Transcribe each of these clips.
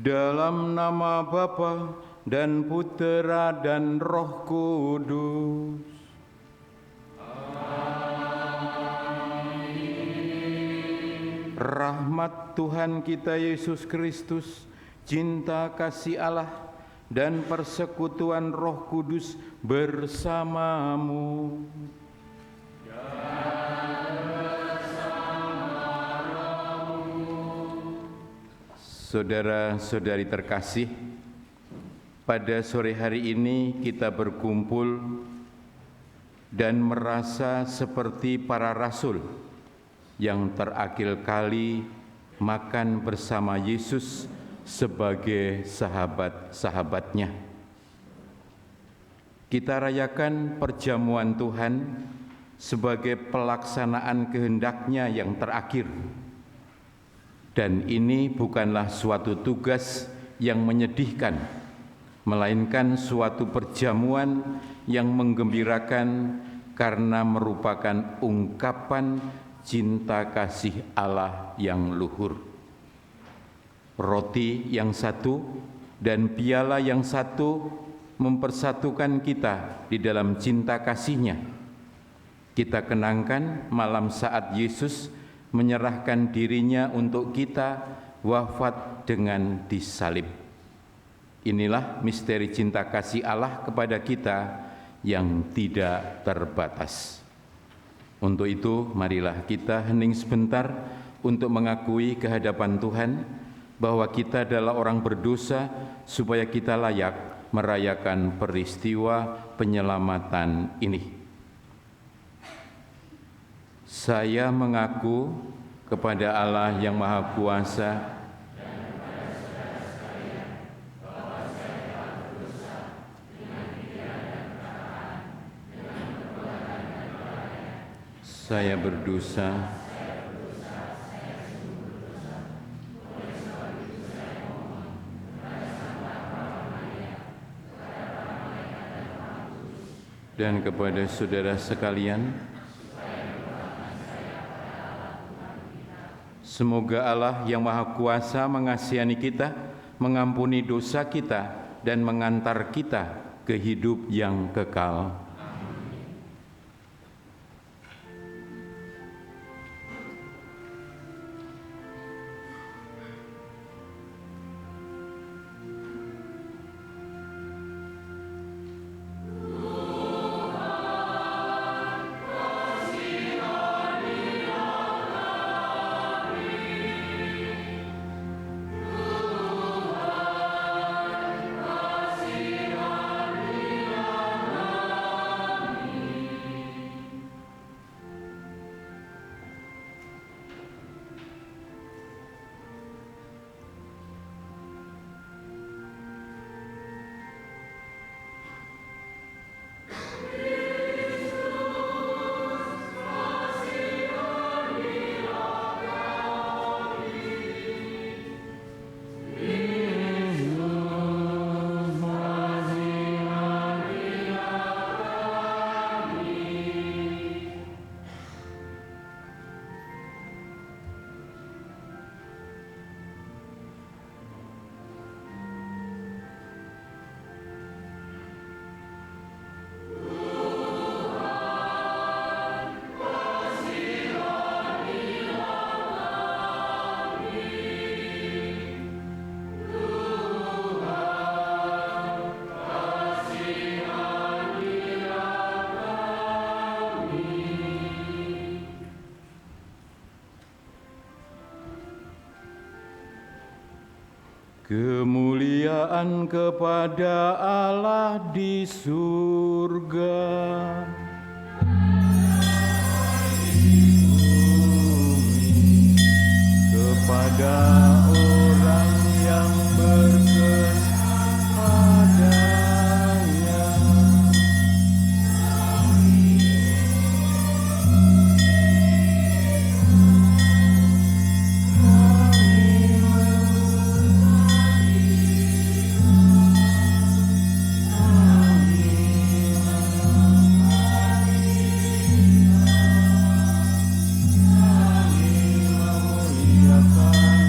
Dalam nama Bapa dan Putera dan Roh Kudus. Amin. Rahmat Tuhan kita Yesus Kristus, cinta kasih Allah, dan persekutuan Roh Kudus bersamamu. Saudara-saudari terkasih, pada sore hari ini kita berkumpul dan merasa seperti para rasul yang terakhir kali makan bersama Yesus sebagai sahabat-sahabatnya. Kita rayakan perjamuan Tuhan sebagai pelaksanaan kehendak-Nya yang terakhir. Dan ini bukanlah suatu tugas yang menyedihkan, melainkan suatu perjamuan yang menggembirakan karena merupakan ungkapan cinta kasih Allah yang luhur. Roti yang satu dan piala yang satu mempersatukan kita di dalam cinta kasih-Nya. Kita kenangkan malam saat Yesus menyerahkan dirinya untuk kita wafat dengan disalib. Inilah misteri cinta kasih Allah kepada kita yang tidak terbatas. Untuk itu, marilah kita hening sebentar untuk mengakui kehadapan Tuhan bahwa kita adalah orang berdosa, supaya kita layak merayakan peristiwa penyelamatan ini. Saya mengaku kepada Allah yang Maha Kuasa dan kepada saudara sekalian bahwa saya telah berdosa dengan pikiran dan perkataan, dengan perbuatan dan lalai. Saya berdosa. Saya sungguh berdosa. Oleh sebab itu saya mohon kepada Santa Bapa Maria, kepada para malaikat dan Roh Kudus, dan kepada saudara sekalian, semoga Allah yang Maha Kuasa mengasihani kita, mengampuni dosa kita, dan mengantar kita ke hidup yang kekal. Kemuliaan kepada Allah di surga. Kepada orang yang berkenan padanya. Memuliakan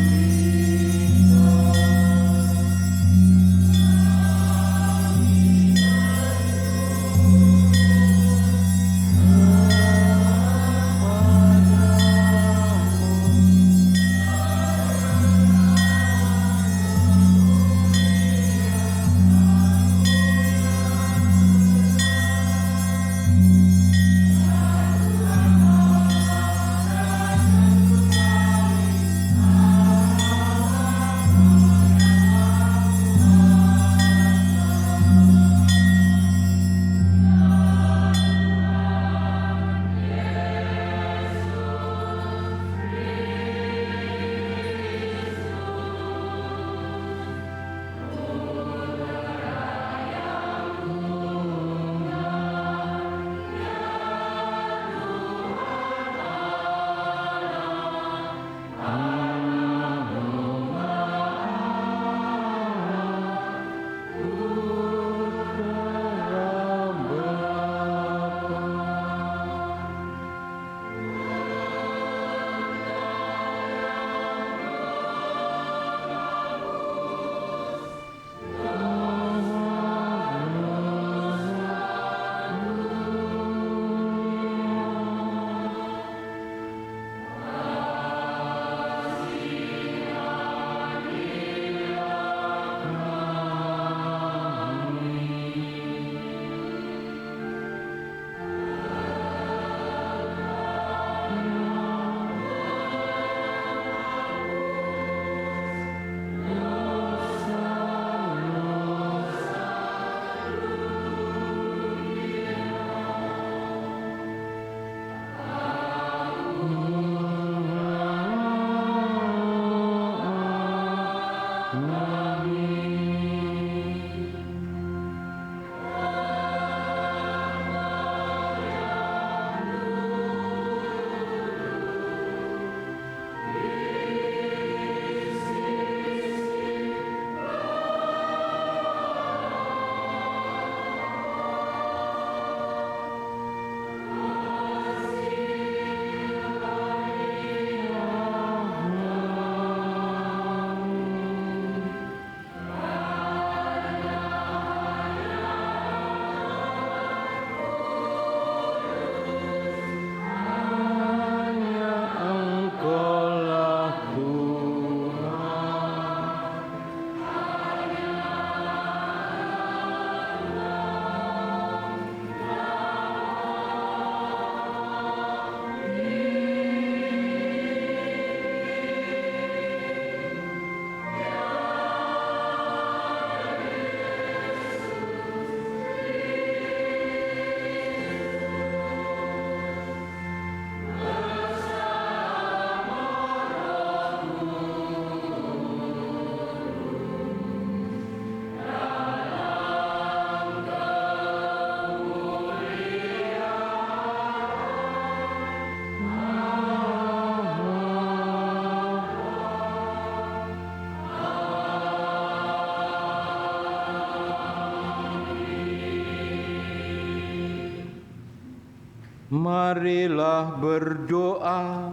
Marilah berdoa.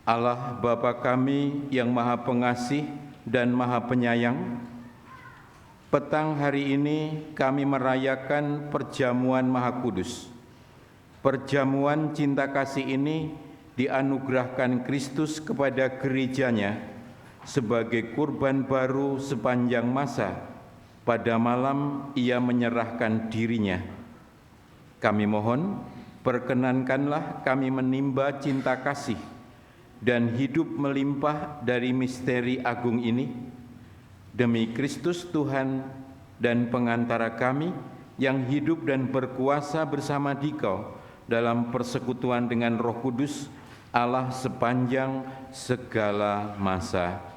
Allah Bapa kami yang Maha Pengasih dan Maha Penyayang, petang hari ini kami merayakan perjamuan Maha Kudus. Perjamuan cinta kasih ini dianugerahkan Kristus kepada gerejanya sebagai kurban baru sepanjang masa. Pada malam Ia menyerahkan dirinya. Kami mohon, perkenankanlah kami menimba cinta kasih dan hidup melimpah dari misteri agung ini, demi Kristus Tuhan dan pengantara kami yang hidup dan berkuasa bersama Dikau dalam persekutuan dengan Roh Kudus, Allah sepanjang segala masa.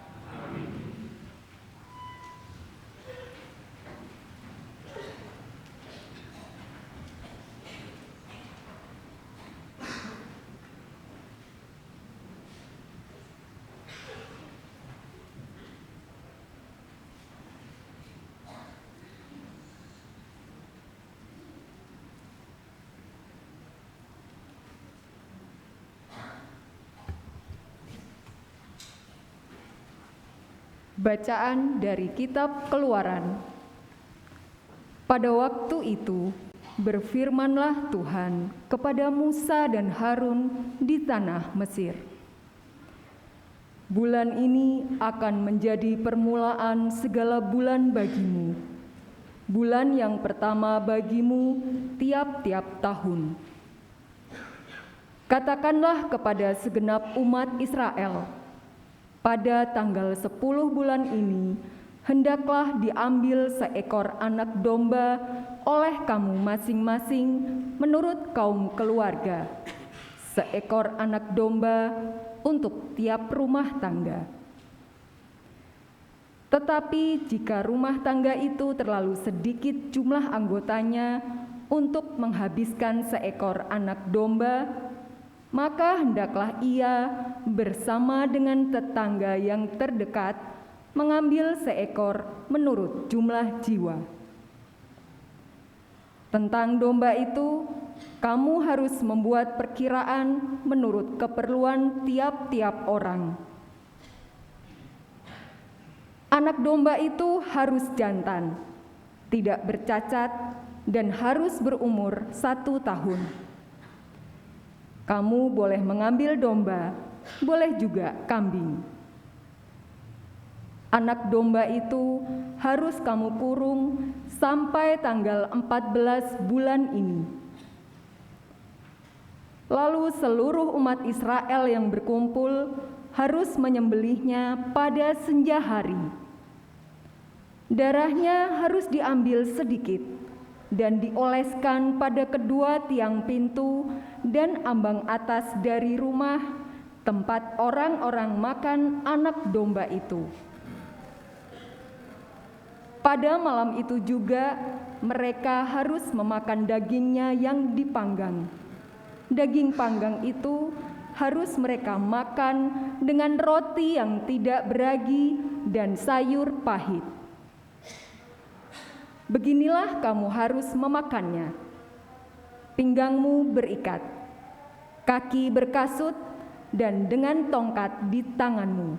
Bacaan dari Kitab Keluaran. Pada waktu itu, berfirmanlah Tuhan kepada Musa dan Harun di tanah Mesir. Bulan ini akan menjadi permulaan segala bulan bagimu, bulan yang pertama bagimu tiap-tiap tahun. Katakanlah kepada segenap umat Israel, pada tanggal 10 bulan ini, hendaklah diambil seekor anak domba oleh kamu masing-masing menurut kaum keluarga, seekor anak domba untuk tiap rumah tangga. Tetapi jika rumah tangga itu terlalu sedikit jumlah anggotanya untuk menghabiskan seekor anak domba, maka hendaklah ia bersama dengan tetangga yang terdekat mengambil seekor menurut jumlah jiwa. Tentang domba itu, kamu harus membuat perkiraan menurut keperluan tiap-tiap orang. Anak domba itu harus jantan, tidak bercacat, dan harus berumur 1 tahun. Kamu boleh mengambil domba, boleh juga kambing. Anak domba itu harus kamu kurung sampai tanggal 14 bulan ini. Lalu seluruh umat Israel yang berkumpul harus menyembelihnya pada senja hari. Darahnya harus diambil sedikit dan dioleskan pada kedua tiang pintu dan ambang atas dari rumah tempat orang-orang makan anak domba itu. Pada malam itu juga mereka harus memakan dagingnya yang dipanggang. Daging panggang itu harus mereka makan dengan roti yang tidak beragi dan sayur pahit. Beginilah kamu harus memakannya. Pinggangmu berikat, kaki berkasut, dan dengan tongkat di tanganmu.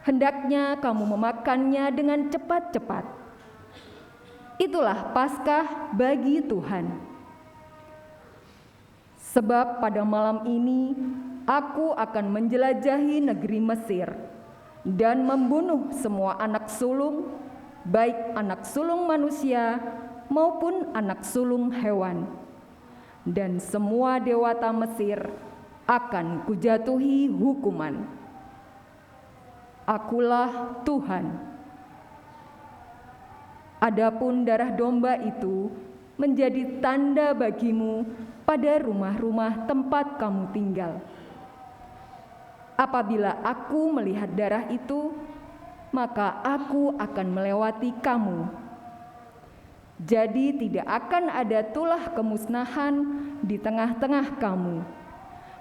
Hendaknya kamu memakannya dengan cepat-cepat. Itulah Paskah bagi Tuhan. Sebab pada malam ini aku akan menjelajahi negeri Mesir dan membunuh semua anak sulung, baik anak sulung manusia maupun anak sulung hewan. Dan semua dewata Mesir akan kujatuhi hukuman. Akulah Tuhan. Adapun darah domba itu menjadi tanda bagimu pada rumah-rumah tempat kamu tinggal. Apabila aku melihat darah itu, maka aku akan melewati kamu. Jadi tidak akan ada tulah kemusnahan di tengah-tengah kamu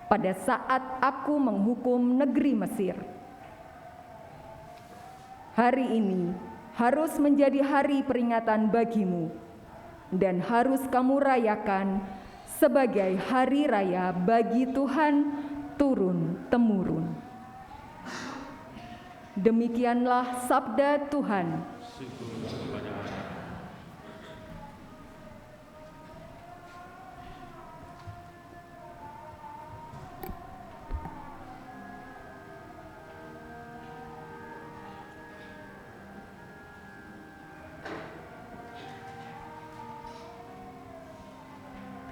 pada saat aku menghukum negeri Mesir. Hari ini harus menjadi hari peringatan bagimu dan harus kamu rayakan sebagai hari raya bagi Tuhan turun-temurun. Demikianlah sabda Tuhan.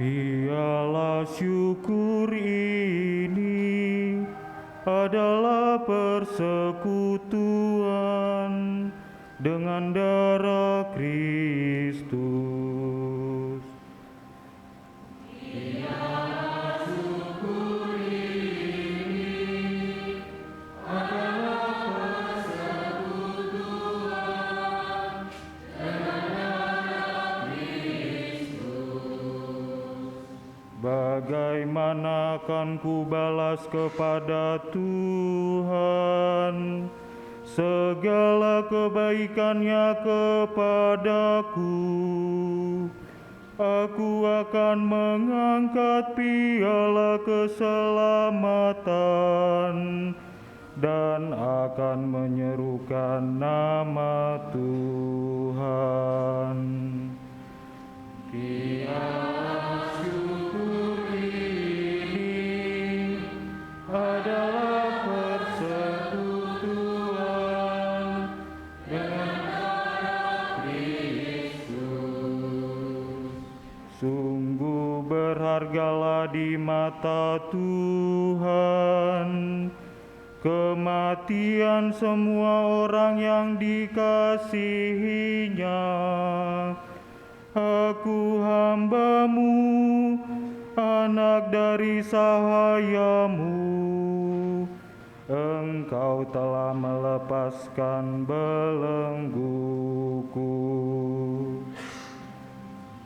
Piala syukur ini adalah persekutuan dengan darah Kristus. Piala syukur ini adalah persekutuan dengan darah Kristus. Bagaimana akan ku balas kepada Tuhan segala kebaikannya kepadaku? Aku akan mengangkat piala keselamatan dan akan menyerukan nama Tuhan. Piala syukur ini adalah persekutuan dengan darah Kristus. Sungguh berhargalah di mata Tuhan kematian semua orang yang dikasihinya. Aku hamba-Mu, anak dari sahayamu. Engkau telah melepaskan belengguku.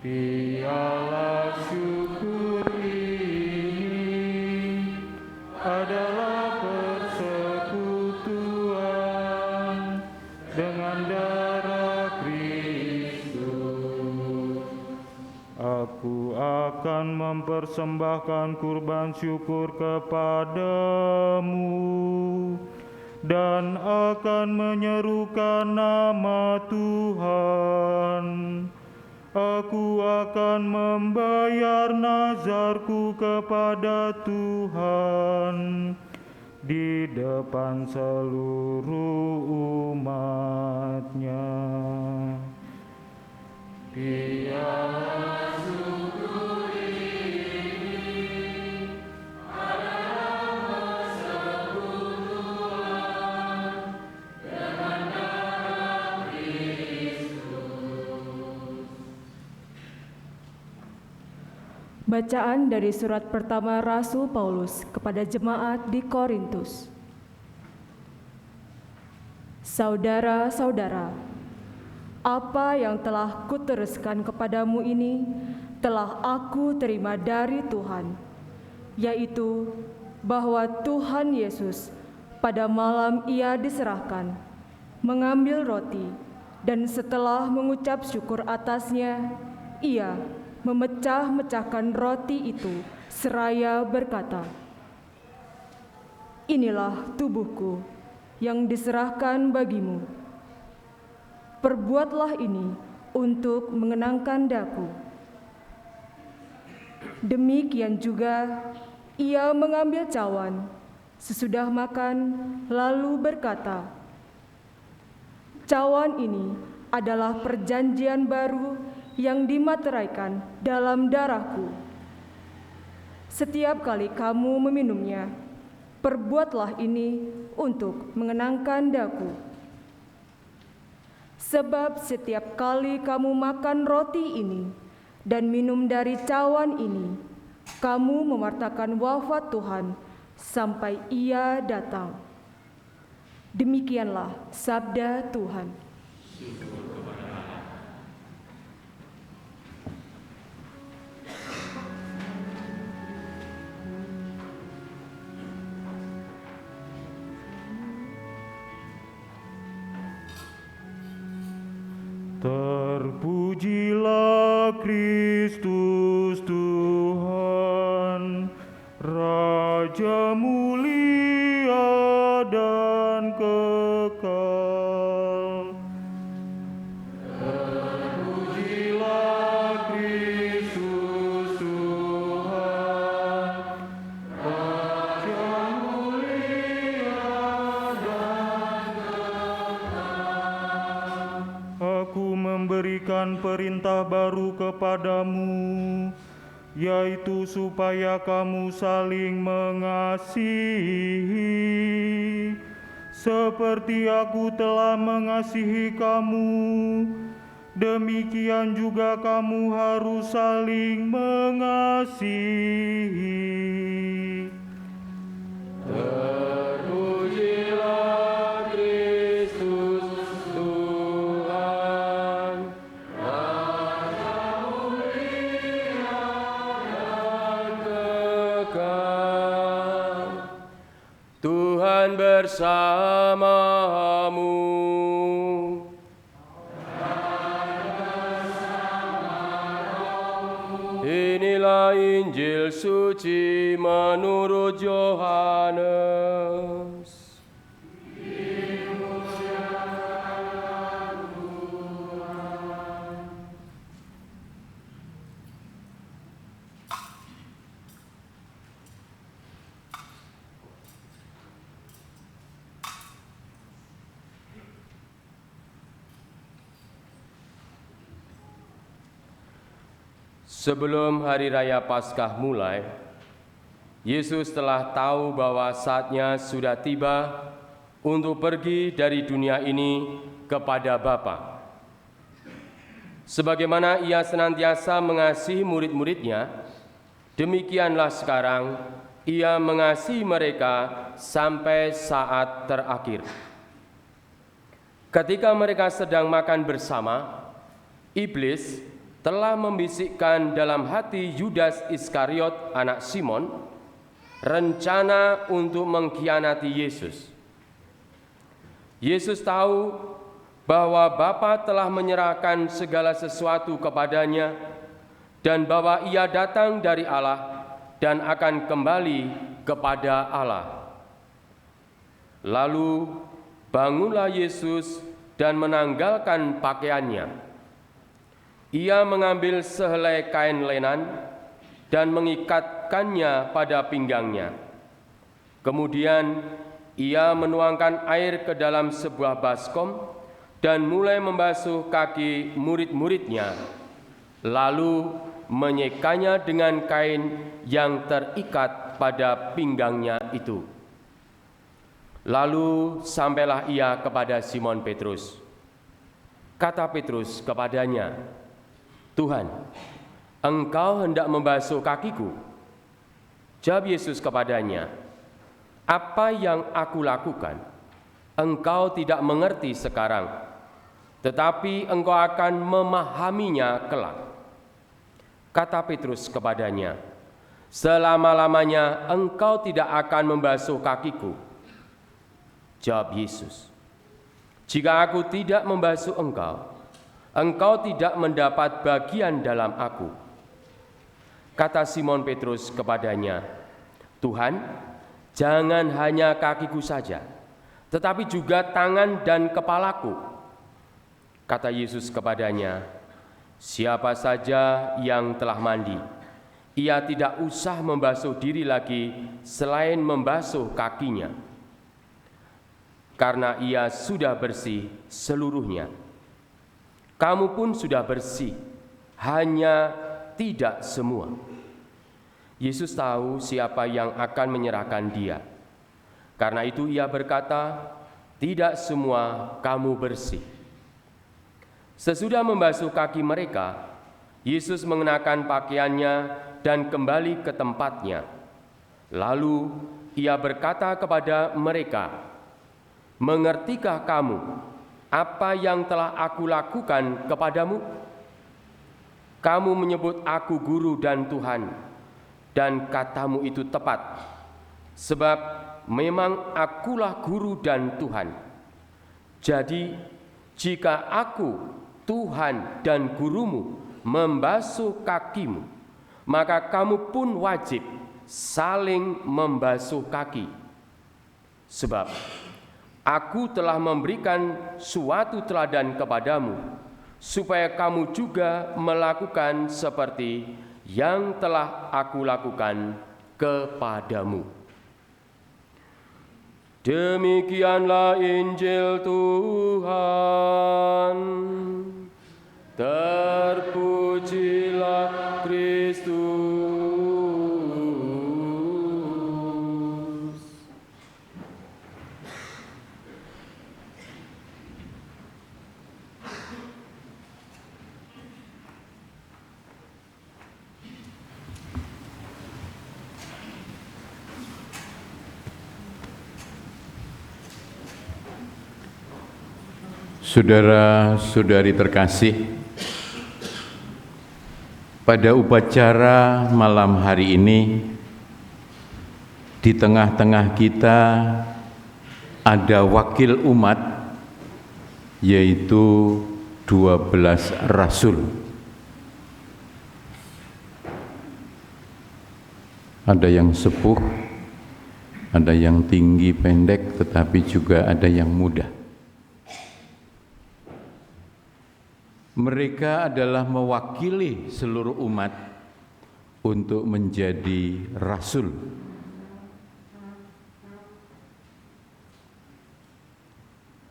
Piala syukur ini adalah persekutuan dengan darah Kristus. Aku akan mempersembahkan kurban syukur kepadamu dan akan menyerukan nama Tuhan. Aku akan membayar nazarku kepada Tuhan di depan seluruh umat-Nya. Piala syukur ini adalah persekutuan dengan darah Kristus. Bacaan dari surat pertama Rasul Paulus kepada jemaat di Korintus. Saudara-saudara, apa yang telah kuteruskan kepadamu ini telah aku terima dari Tuhan, yaitu bahwa Tuhan Yesus pada malam Ia diserahkan, mengambil roti, dan setelah mengucap syukur atasnya, Ia memecah-mecahkan roti itu seraya berkata, "Inilah tubuhku yang diserahkan bagimu. Perbuatlah ini untuk mengenangkan daku." Demikian juga Ia mengambil cawan sesudah makan, lalu berkata, "Cawan ini adalah perjanjian baru yang dimateraikan dalam darahku. Setiap kali kamu meminumnya, perbuatlah ini untuk mengenangkan daku. Sebab setiap kali kamu makan roti ini dan minum dari cawan ini, kamu mewartakan wafat Tuhan sampai Ia datang." Demikianlah sabda Tuhan. Terpujilah Kristus Tuhan, Raja mulia dan kekal. Terpujilah Kristus Tuhan, Raja mulia dan kekal. Aku memberikan perintah baru kepadamu, yaitu supaya kamu saling mengasihi, seperti aku telah mengasihi kamu, demikian juga kamu harus saling mengasihi. Terpujilah Kristus Tuhan, Raja mulia dan kekal. Tuhan bersamamu. Inilah Injil suci menurut Yohanes. Sebelum hari raya Paskah mulai, Yesus telah tahu bahwa saatnya sudah tiba untuk pergi dari dunia ini kepada Bapa. Sebagaimana Ia senantiasa mengasihi murid-muridnya, demikianlah sekarang Ia mengasihi mereka sampai saat terakhir. Ketika mereka sedang makan bersama, iblis telah membisikkan dalam hati Yudas Iskariot, anak Simon, rencana untuk mengkhianati Yesus. Yesus tahu bahwa Bapa telah menyerahkan segala sesuatu kepadanya dan bahwa Ia datang dari Allah dan akan kembali kepada Allah. Lalu bangunlah Yesus dan menanggalkan pakaiannya. Ia mengambil sehelai kain lenan dan mengikatkannya pada pinggangnya. Kemudian ia menuangkan air ke dalam sebuah baskom dan mulai membasuh kaki murid-muridnya, lalu menyekanya dengan kain yang terikat pada pinggangnya itu. Lalu sampailah ia kepada Simon Petrus. Kata Petrus kepadanya, "Tuhan, Engkau hendak membasuh kakiku?" Jawab Yesus kepadanya, "Apa yang aku lakukan, engkau tidak mengerti sekarang, tetapi engkau akan memahaminya kelak." Kata Petrus kepadanya, "Selama-lamanya engkau tidak akan membasuh kakiku." Jawab Yesus, "Jika aku tidak membasuh engkau, engkau tidak mendapat bagian dalam aku." Kata Simon Petrus kepadanya, "Tuhan, jangan hanya kakiku saja, tetapi juga tangan dan kepalaku." Kata Yesus kepadanya, "Siapa saja yang telah mandi, ia tidak usah membasuh diri lagi selain membasuh kakinya, karena ia sudah bersih seluruhnya. Kamu pun sudah bersih, hanya tidak semua." Yesus tahu siapa yang akan menyerahkan Dia. Karena itu Ia berkata, "Tidak semua kamu bersih." Sesudah membasuh kaki mereka, Yesus mengenakan pakaiannya dan kembali ke tempatnya. Lalu Ia berkata kepada mereka, "Mengertikah kamu apa yang telah aku lakukan kepadamu? Kamu menyebut aku guru dan Tuhan, dan katamu itu tepat, sebab memang akulah guru dan Tuhan. Jadi jika aku Tuhan dan gurumu membasuh kakimu, maka kamu pun wajib saling membasuh kaki. Sebab aku telah memberikan suatu teladan kepadamu, supaya kamu juga melakukan seperti yang telah aku lakukan kepadamu. Demikianlah Injil Tuhan. Terpujilah Kristus. Saudara-saudari terkasih, pada upacara malam hari ini, di tengah-tengah kita ada wakil umat, yaitu 12 rasul. Ada yang sepuh, ada yang tinggi pendek, tetapi juga ada yang muda. Mereka adalah mewakili seluruh umat untuk menjadi rasul.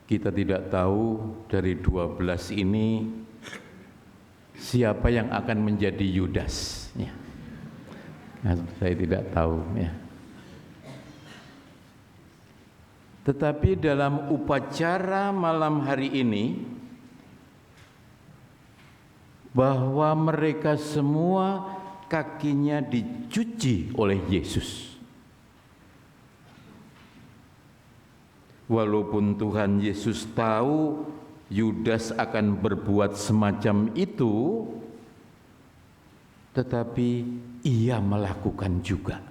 Kita tidak tahu dari 12 ini siapa yang akan menjadi Yudas. Ya. Nah, saya tidak tahu. Ya. Tetapi dalam upacara malam hari ini, bahwa mereka semua kakinya dicuci oleh Yesus. Walaupun Tuhan Yesus tahu Yudas akan berbuat semacam itu, tetapi ia melakukan juga.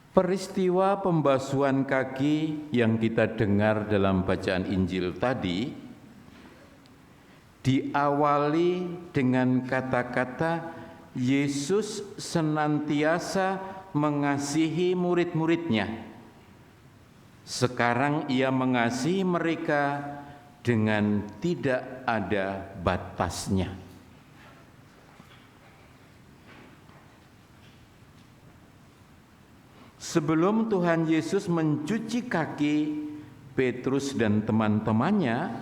Peristiwa pembasuhan kaki yang kita dengar dalam bacaan Injil tadi diawali dengan kata-kata Yesus senantiasa mengasihi murid-muridnya. Sekarang ia mengasihi mereka dengan tidak ada batasnya. Sebelum Tuhan Yesus mencuci kaki Petrus dan teman-temannya,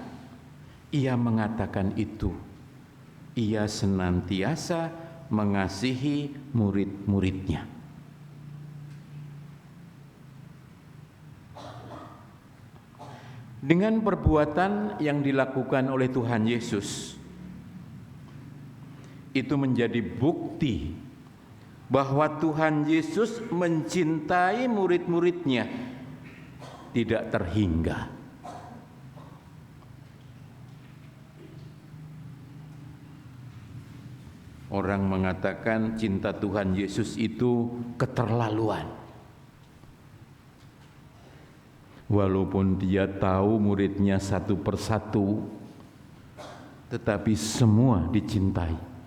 ia mengatakan itu. Ia senantiasa mengasihi murid-muridnya. Dengan perbuatan yang dilakukan oleh Tuhan Yesus, itu menjadi bukti bahwa Tuhan Yesus mencintai murid-muridnya tidak terhingga. Orang mengatakan cinta Tuhan Yesus itu keterlaluan. Walaupun dia tahu muridnya satu persatu, tetapi semua dicintai.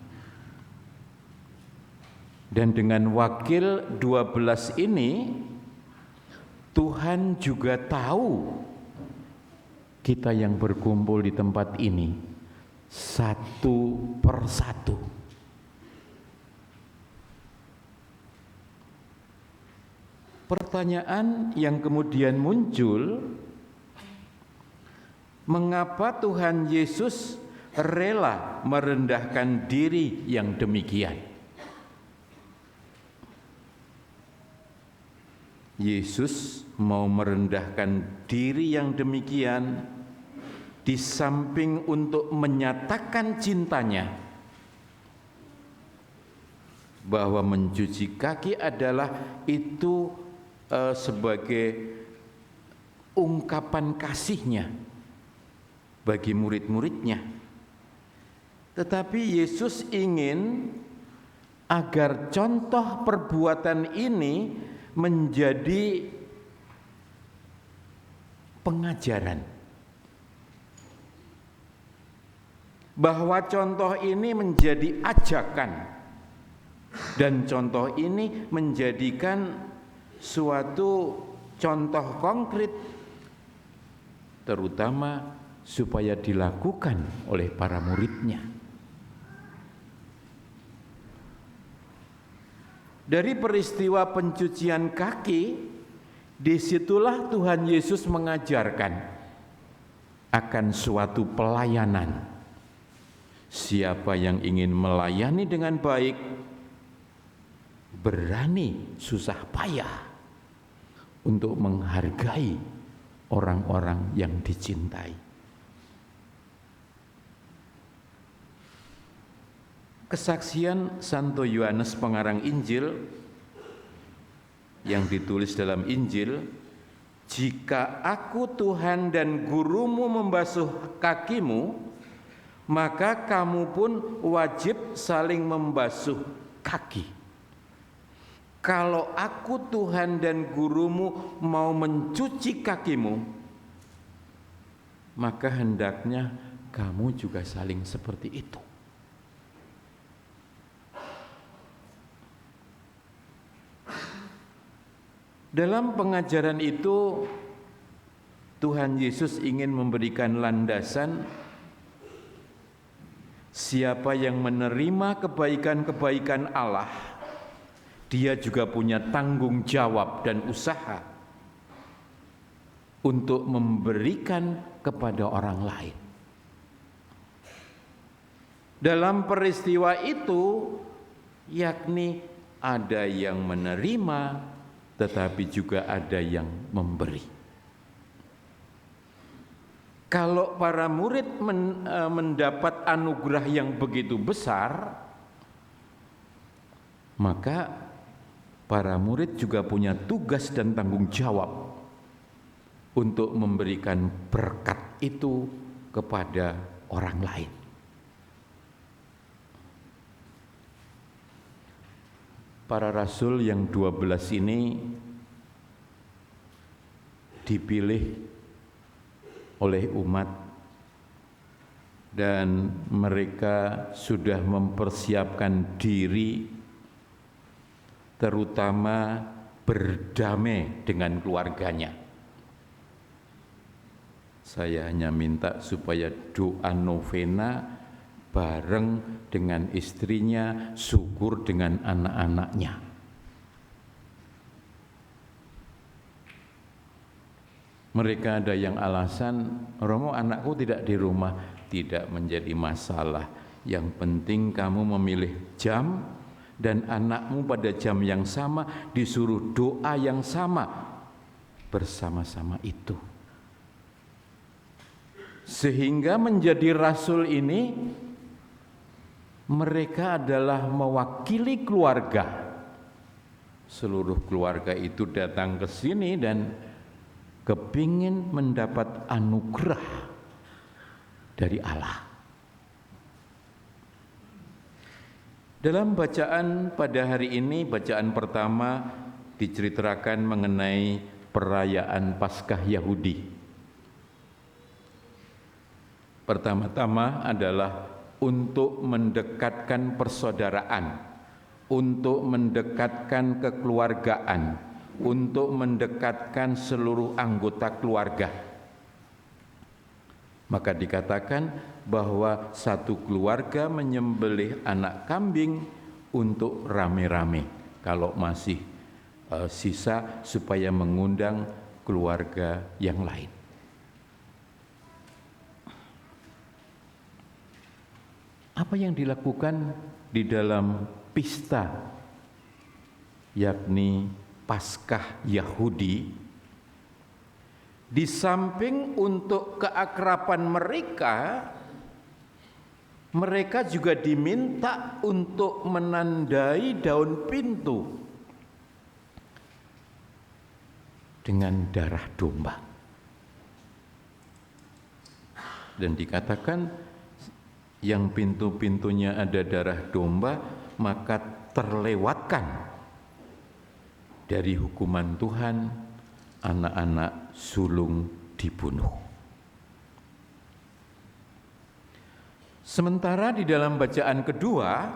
Dan dengan wakil 12 ini, Tuhan juga tahu kita yang berkumpul di tempat ini satu persatu. Pertanyaan yang kemudian muncul, mengapa Tuhan Yesus rela merendahkan diri yang demikian? Yesus mau merendahkan diri yang demikian di samping untuk menyatakan cintanya, bahwa mencuci kaki adalah itu sebagai ungkapan kasihnya bagi murid-muridnya. Tetapi Yesus ingin agar contoh perbuatan ini menjadi pengajaran. Bahwa contoh ini menjadi ajakan dan contoh ini menjadikan suatu contoh konkret, terutama supaya dilakukan oleh para muridnya. Dari peristiwa pencucian kaki, disitulah Tuhan Yesus mengajarkan akan suatu pelayanan. Siapa yang ingin melayani dengan baik, berani susah payah untuk menghargai orang-orang yang dicintai. Kesaksian Santo Yohanes Pengarang Injil yang ditulis dalam Injil, jika aku Tuhan dan gurumu membasuh kakimu, maka kamu pun wajib saling membasuh kaki. Kalau aku Tuhan dan gurumu mau mencuci kakimu, maka hendaknya kamu juga saling seperti itu. Dalam pengajaran itu, Tuhan Yesus ingin memberikan landasan. Siapa yang menerima kebaikan-kebaikan Allah, dia juga punya tanggung jawab dan usaha untuk memberikan kepada orang lain. Dalam peristiwa itu, yakni ada yang menerima, tetapi juga ada yang memberi. Kalau para murid mendapat anugerah yang begitu besar, maka para murid juga punya tugas dan tanggung jawab untuk memberikan berkat itu kepada orang lain. Para rasul yang 12 ini dipilih oleh umat dan mereka sudah mempersiapkan diri, terutama berdamai dengan keluarganya. Saya hanya minta supaya doa novena bareng dengan istrinya, syukur dengan anak-anaknya. Mereka ada yang alasan, Romo anakku tidak di rumah, tidak menjadi masalah. Yang penting kamu memilih jam dan anakmu pada jam yang sama disuruh doa yang sama bersama-sama itu. Sehingga menjadi rasul ini mereka adalah mewakili keluarga. Seluruh keluarga itu datang ke sini dan kepingin mendapat anugerah dari Allah. Dalam bacaan pada hari ini, bacaan pertama diceritakan mengenai perayaan Paskah Yahudi. Pertama-tama adalah untuk mendekatkan persaudaraan, untuk mendekatkan kekeluargaan, untuk mendekatkan seluruh anggota keluarga. Maka dikatakan bahwa satu keluarga menyembelih anak kambing untuk rame-rame. Kalau masih sisa supaya mengundang keluarga yang lain. Apa yang dilakukan di dalam pesta, yakni Paskah Yahudi, di samping untuk keakraban mereka, mereka juga diminta untuk menandai daun pintu dengan darah domba. Dan dikatakan yang pintu-pintunya ada darah domba, maka terlewatkan dari hukuman Tuhan anak-anak sulung dibunuh. Sementara di dalam bacaan kedua,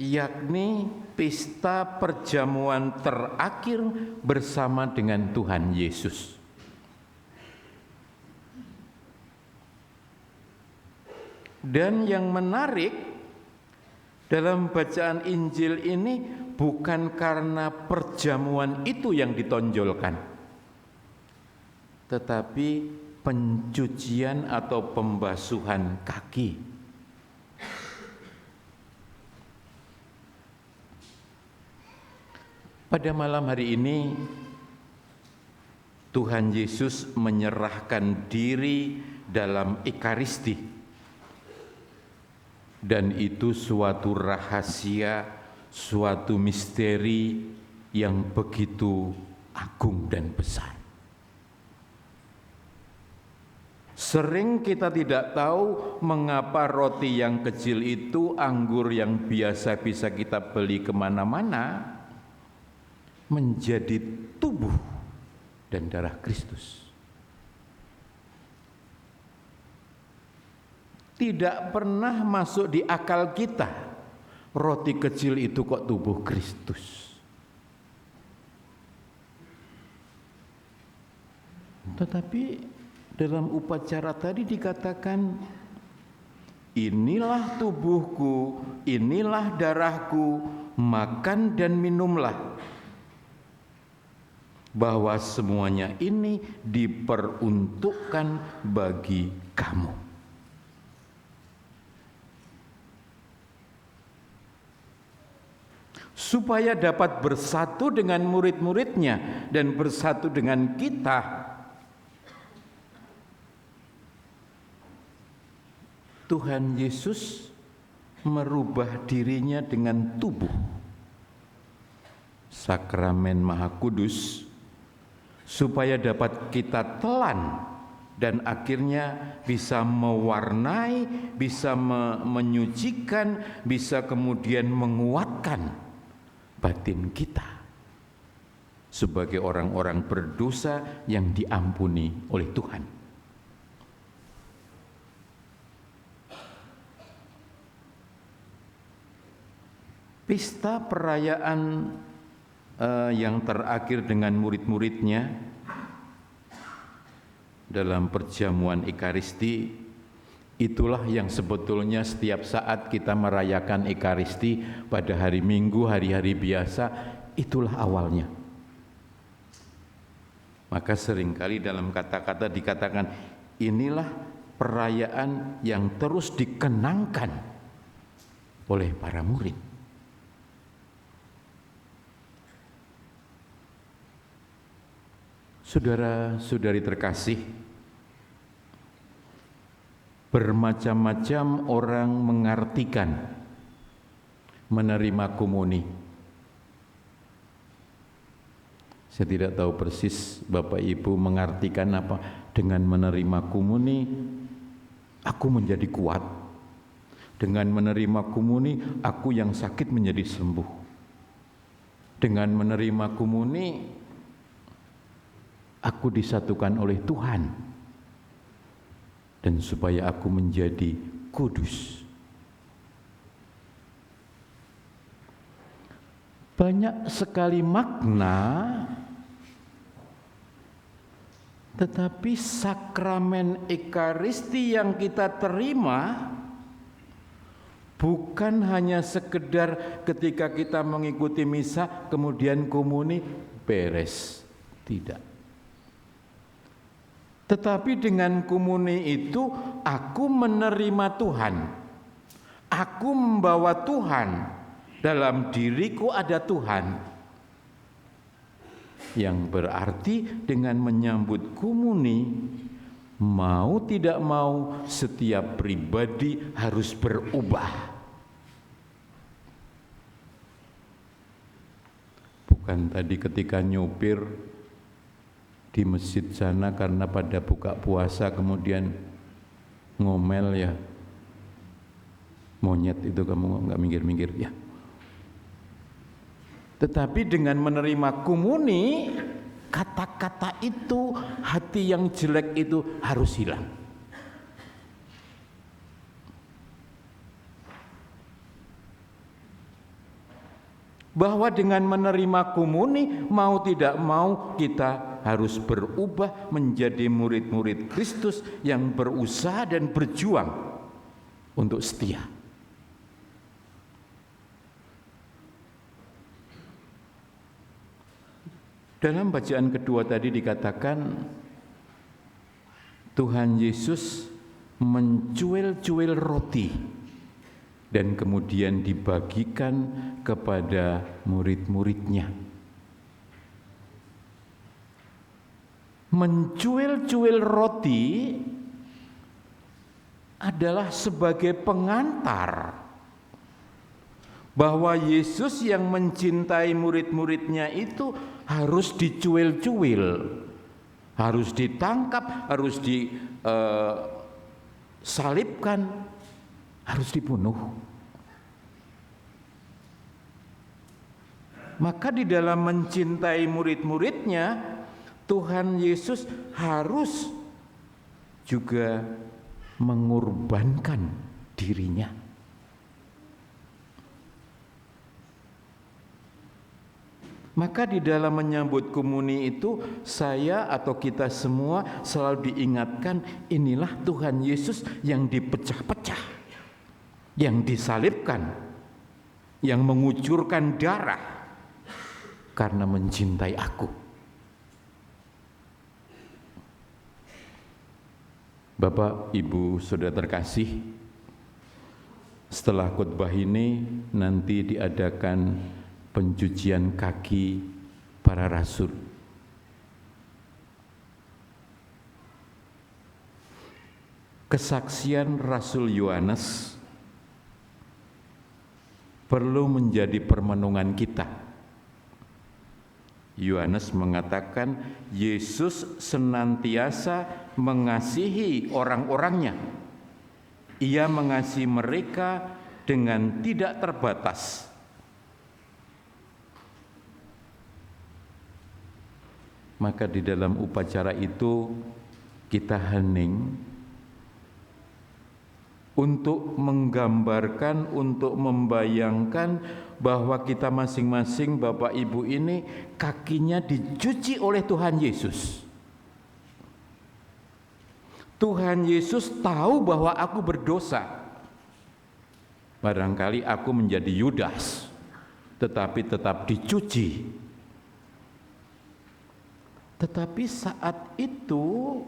yakni pesta perjamuan terakhir bersama dengan Tuhan Yesus. Dan yang menarik dalam bacaan Injil ini bukan karena perjamuan itu yang ditonjolkan, tetapi pencucian atau pembasuhan kaki. Pada malam hari ini Tuhan Yesus menyerahkan diri dalam Ekaristi. Dan itu suatu rahasia, suatu misteri yang begitu agung dan besar. Sering kita tidak tahu mengapa roti yang kecil itu, anggur yang biasa bisa kita beli kemana-mana, menjadi tubuh dan darah Kristus. Tidak pernah masuk di akal kita, roti kecil itu kok tubuh Kristus. Tetapi dalam upacara tadi dikatakan, inilah tubuhku, inilah darahku, makan dan minumlah. Bahwa semuanya ini diperuntukkan bagi kamu. Supaya dapat bersatu dengan murid-muridnya dan bersatu dengan kita. Tuhan Yesus merubah dirinya dengan tubuh. Sakramen Maha Kudus, supaya dapat kita telan dan akhirnya bisa mewarnai, bisa menyucikan, bisa kemudian menguatkan batin kita sebagai orang-orang berdosa yang diampuni oleh Tuhan. Pesta perayaan yang terakhir dengan murid-muridnya dalam perjamuan Ekaristi, itulah yang sebetulnya setiap saat kita merayakan Ekaristi pada hari Minggu, hari-hari biasa, itulah awalnya. Maka seringkali dalam kata-kata dikatakan, inilah perayaan yang terus dikenangkan oleh para murid. Saudara-saudari terkasih, bermacam-macam orang mengartikan menerima komuni. Saya tidak tahu persis Bapak Ibu mengartikan apa dengan menerima komuni. Aku menjadi kuat. Dengan menerima komuni, aku yang sakit menjadi sembuh. Dengan menerima komuni, aku disatukan oleh Tuhan. Dan supaya aku menjadi kudus. Banyak sekali makna, tetapi sakramen Ekaristi yang kita terima bukan hanya sekedar ketika kita mengikuti misa kemudian komuni beres, tidak. Tetapi dengan komuni itu aku menerima Tuhan, aku membawa Tuhan, dalam diriku ada Tuhan. Yang berarti dengan menyambut komuni, mau tidak mau setiap pribadi harus berubah. Bukan tadi ketika nyopir di masjid sana karena pada buka puasa kemudian ngomel ya, monyet itu kamu nggak minggir-minggir ya. Tetapi dengan menerima komuni kata-kata itu, hati yang jelek itu harus hilang. Bahwa dengan menerima komuni, mau tidak mau kita harus berubah menjadi murid-murid Kristus yang berusaha dan berjuang untuk setia. Dalam bacaan kedua tadi dikatakan Tuhan Yesus mencuil-cuil roti dan kemudian dibagikan kepada murid-muridnya. Mencuil-cuil roti adalah sebagai pengantar bahwa Yesus yang mencintai murid-muridnya itu harus dicuil-cuil, harus ditangkap, harus disalibkan, harus dibunuh. Maka di dalam mencintai murid-muridnya, Tuhan Yesus harus juga mengorbankan dirinya. Maka di dalam menyambut komuni itu, saya atau kita semua selalu diingatkan, inilah Tuhan Yesus yang dipecah-pecah, yang disalibkan, yang mengucurkan darah karena mencintai aku. Bapak, Ibu, Saudara terkasih, setelah khotbah ini nanti diadakan pencucian kaki para rasul. Kesaksian Rasul Yohanes perlu menjadi permenungan kita. Yohanes mengatakan Yesus senantiasa mengasihi orang-orangnya. Ia mengasihi mereka dengan tidak terbatas. Maka di dalam upacara itu kita hening untuk menggambarkan, untuk membayangkan bahwa kita masing-masing Bapak Ibu ini kakinya dicuci oleh Tuhan Yesus. Tuhan Yesus tahu bahwa aku berdosa. Barangkali aku menjadi Yudas, tetapi tetap dicuci. Tetapi saat itu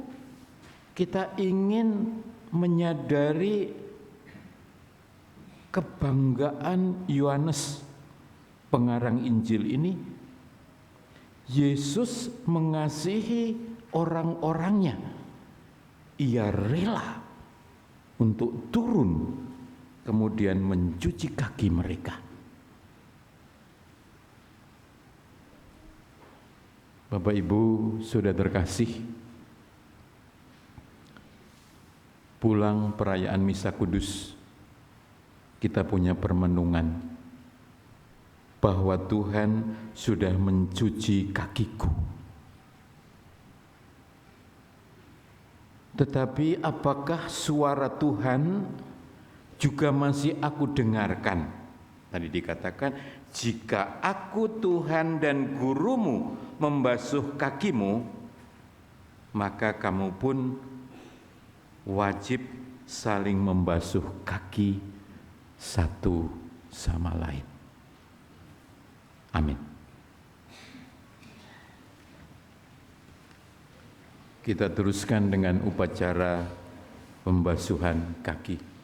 kita ingin menyadari kebanggaan Yohanes pengarang Injil ini. Yesus mengasihi orang-orangnya. Ia rela untuk turun kemudian mencuci kaki mereka. Bapak Ibu sudah terkasih, pulang perayaan Misa Kudus kita punya permenungan bahwa Tuhan sudah mencuci kakiku. Tetapi apakah suara Tuhan juga masih aku dengarkan? Tadi dikatakan, jika aku Tuhan dan gurumu membasuh kakimu, maka kamu pun wajib saling membasuh kaki satu sama lain. Amin. Kita teruskan dengan upacara pembasuhan kaki.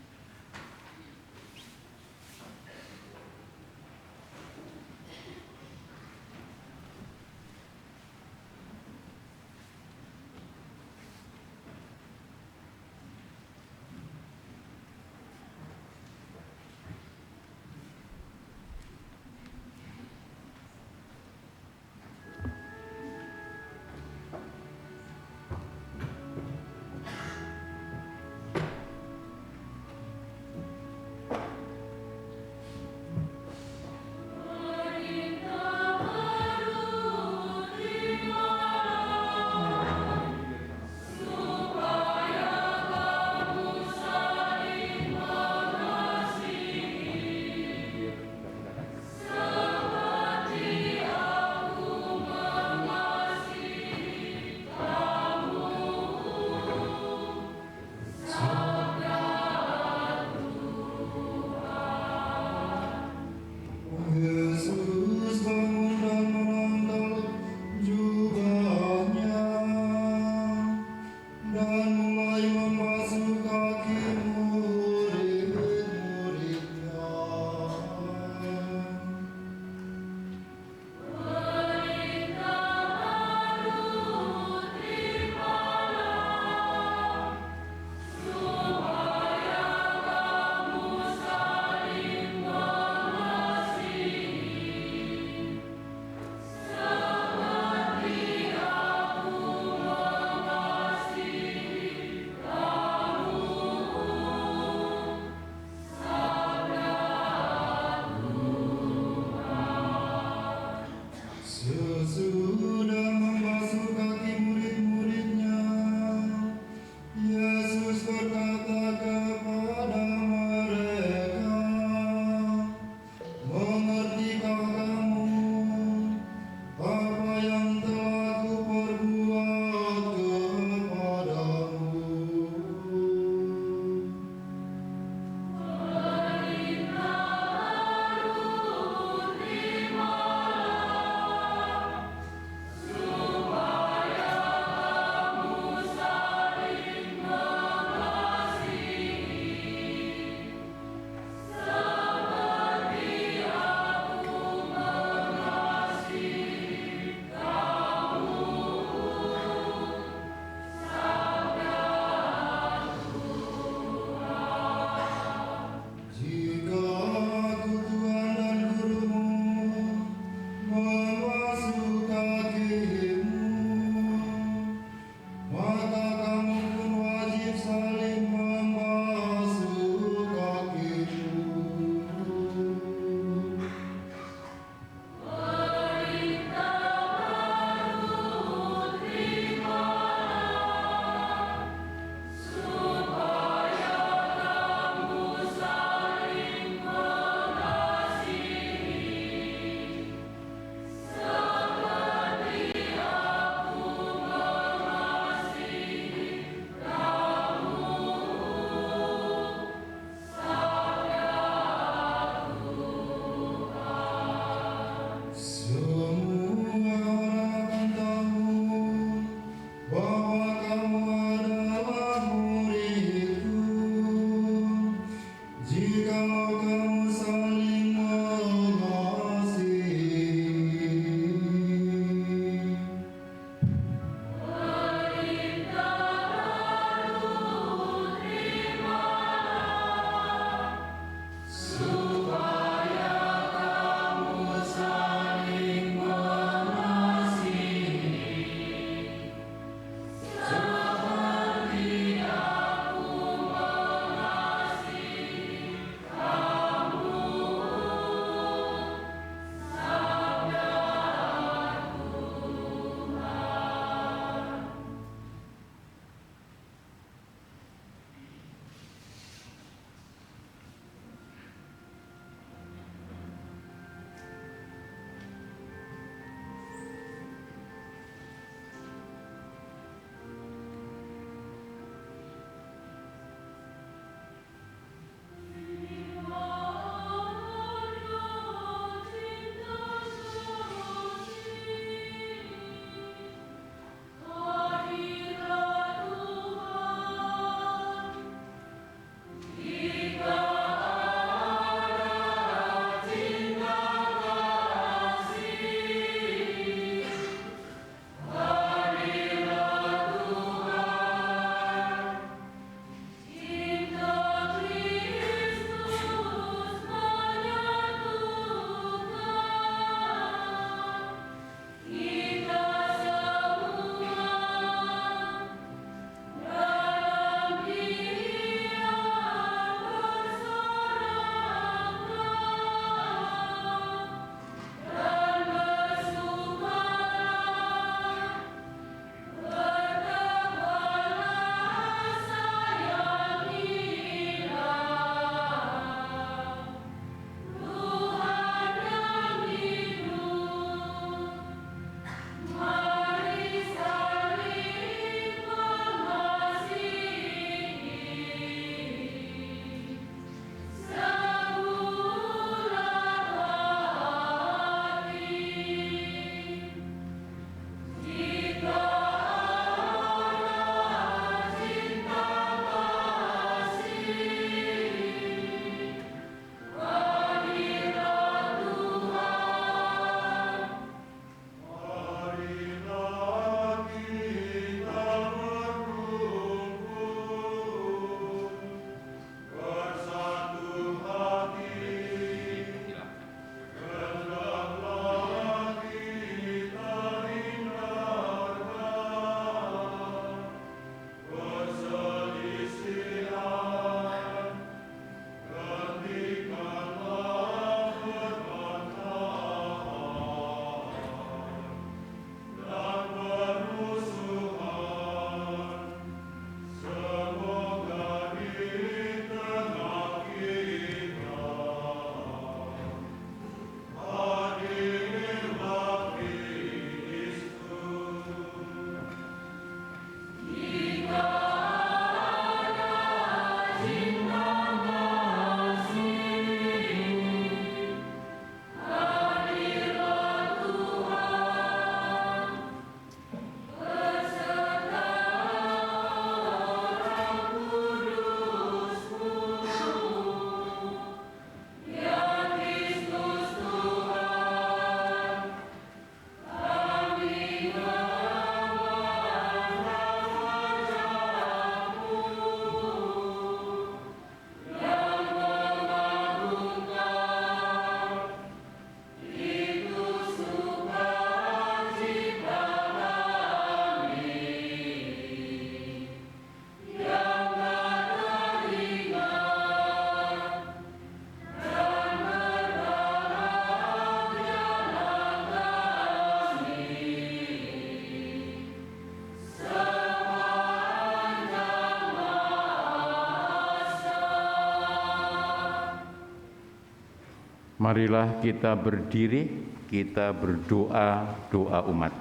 Marilah kita berdiri, kita berdoa doa umat.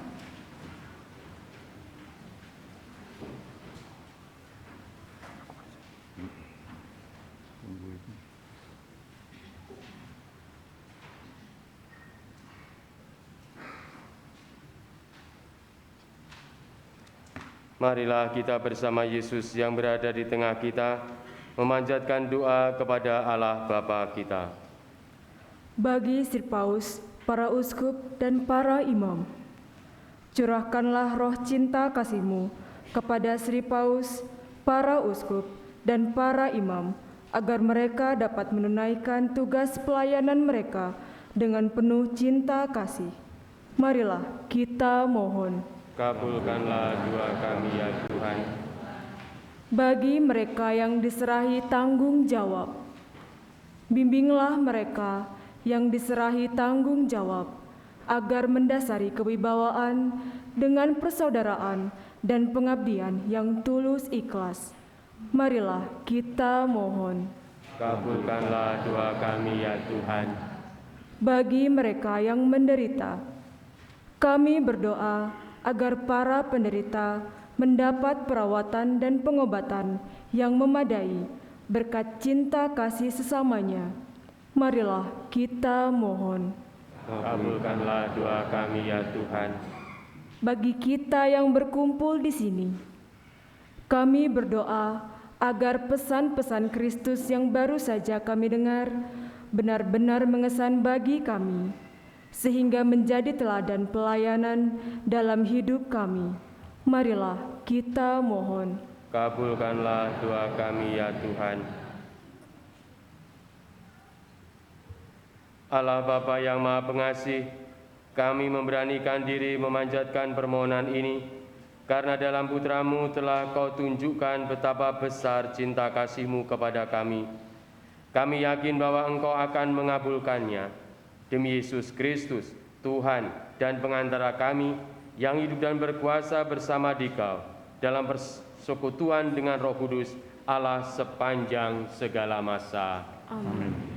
Marilah kita bersama Yesus yang berada di tengah kita, memanjatkan doa kepada Allah Bapa kita. Bagi Sir Paus, para uskup, dan para imam, curahkanlah roh cinta kasih-Mu kepada Sri Paus, para uskup, dan para imam, agar mereka dapat menunaikan tugas pelayanan mereka dengan penuh cinta kasih. Marilah kita mohon. Kabulkanlah doa kami ya Tuhan. Bagi mereka yang diserahi tanggung jawab, bimbinglah mereka yang diserahi tanggung jawab, agar mendasari kewibawaan dengan persaudaraan dan pengabdian yang tulus ikhlas. Marilah kita mohon. Kabulkanlah doa kami ya Tuhan. Bagi mereka yang menderita, kami berdoa agar para penderita mendapat perawatan dan pengobatan yang memadai berkat cinta kasih sesamanya. Marilah kita mohon. Kabulkanlah doa kami ya Tuhan. Bagi kita yang berkumpul di sini, kami berdoa agar pesan-pesan Kristus yang baru saja kami dengar benar-benar mengesan bagi kami, sehingga menjadi teladan pelayanan dalam hidup kami. Marilah kita mohon. Kabulkanlah doa kami ya Tuhan. Allah Bapa yang Maha Pengasih, kami memberanikan diri memanjatkan permohonan ini, karena dalam Putra-Mu telah Kau tunjukkan betapa besar cinta kasih-Mu kepada kami. Kami yakin bahwa Engkau akan mengabulkannya. Demi Yesus Kristus, Tuhan dan pengantara kami, yang hidup dan berkuasa bersama Dikau, dalam persekutuan dengan Roh Kudus, Allah sepanjang segala masa. Amin.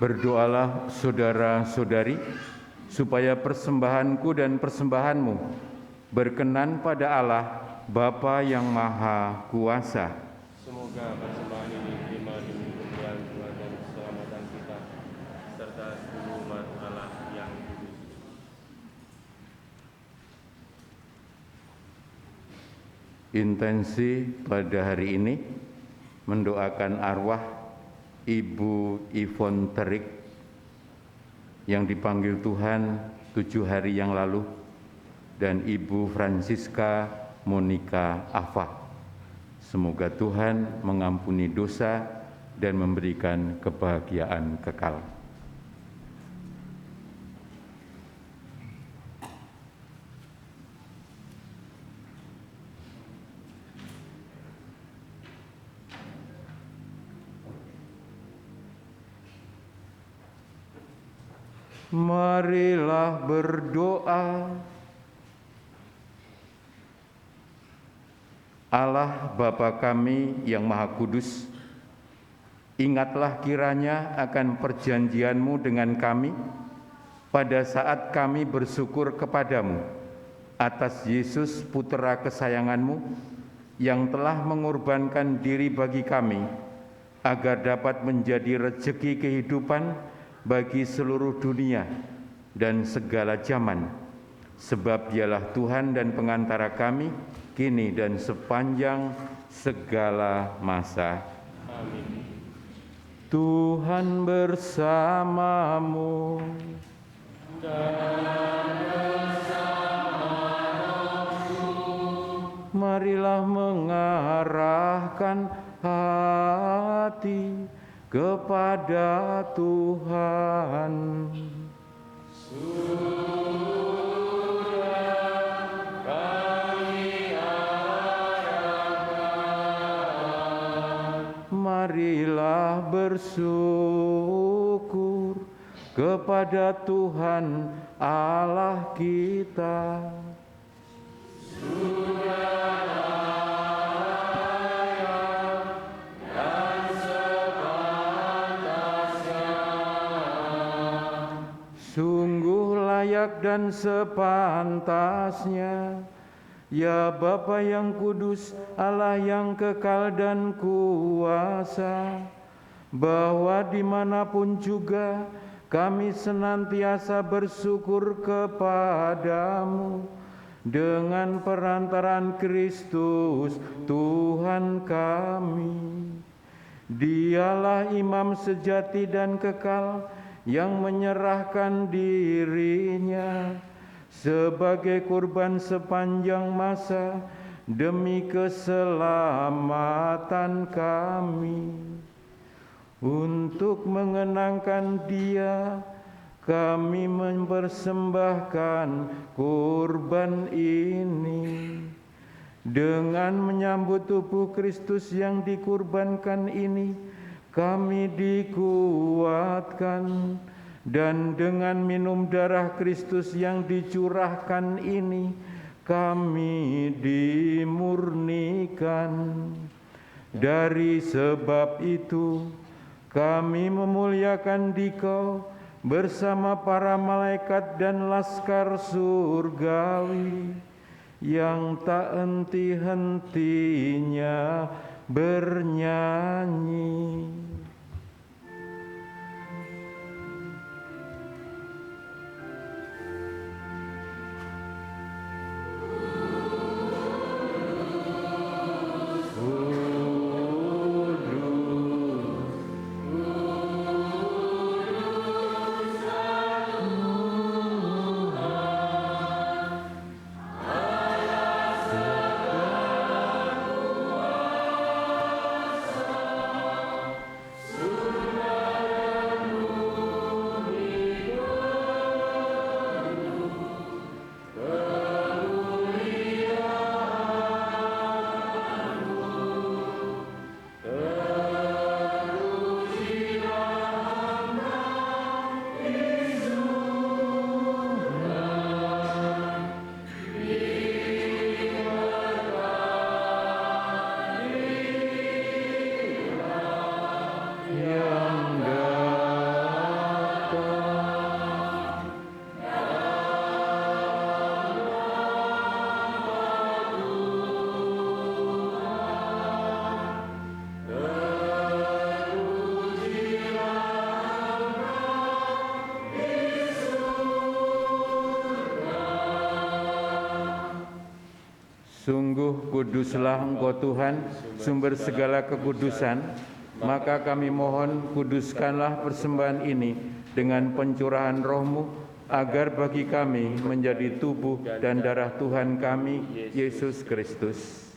Berdoalah saudara-saudari, supaya persembahanku dan persembahanmu berkenan pada Allah, Bapa yang Maha Kuasa. Semoga persembahan ini diterima demi kemuliaan Tuhan dan keselamatan kita, serta seluruh umat Allah yang kudus. Intensi pada hari ini mendoakan arwah Ibu Ivon Terik yang dipanggil Tuhan 7 hari yang lalu, dan Ibu Francisca Monica Ava. Semoga Tuhan mengampuni dosa dan memberikan kebahagiaan kekal. Marilah berdoa. Allah Bapa kami yang Maha Kudus, ingatlah kiranya akan perjanjian-Mu dengan kami pada saat kami bersyukur kepadamu atas Yesus Putera kesayangan-Mu yang telah mengorbankan diri bagi kami agar dapat menjadi rejeki kehidupan bagi seluruh dunia dan segala zaman, sebab Dialah Tuhan dan pengantara kami kini dan sepanjang segala masa. Amin. Tuhan bersamamu. Marilah mengarahkan hati kepada Tuhan. Marilah bersyukur kepada Tuhan Allah kita. Sungguh layak dan sepantasnya, ya Bapa yang kudus, Allah yang kekal dan kuasa, bahwa dimanapun juga kami senantiasa bersyukur kepadamu dengan perantaraan Kristus Tuhan kami. Dialah imam sejati dan kekal yang menyerahkan dirinya sebagai kurban sepanjang masa demi keselamatan kami. Untuk mengenangkan Dia, kami mempersembahkan kurban ini. Dengan menyambut tubuh Kristus yang dikurbankan ini, kami dikuatkan, dan dengan minum darah Kristus yang dicurahkan ini, kami dimurnikan. Dari sebab itu, kami memuliakan Dikau bersama para malaikat dan laskar surgawi yang tak henti-hentinya bernyanyi. Sungguh kuduslah Engkau Tuhan, sumber segala kekudusan, maka kami mohon kuduskanlah persembahan ini dengan pencurahan Roh-Mu, agar bagi kami menjadi tubuh dan darah Tuhan kami, Yesus Kristus.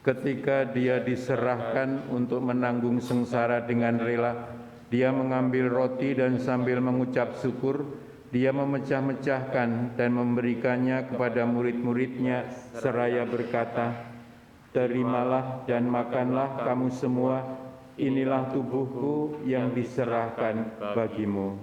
Ketika Dia diserahkan untuk menanggung sengsara dengan rela, Dia mengambil roti dan sambil mengucap syukur, Dia memecah-mecahkan dan memberikannya kepada murid-muridnya seraya berkata, "Terimalah dan makanlah kamu semua, inilah tubuhku yang diserahkan bagimu."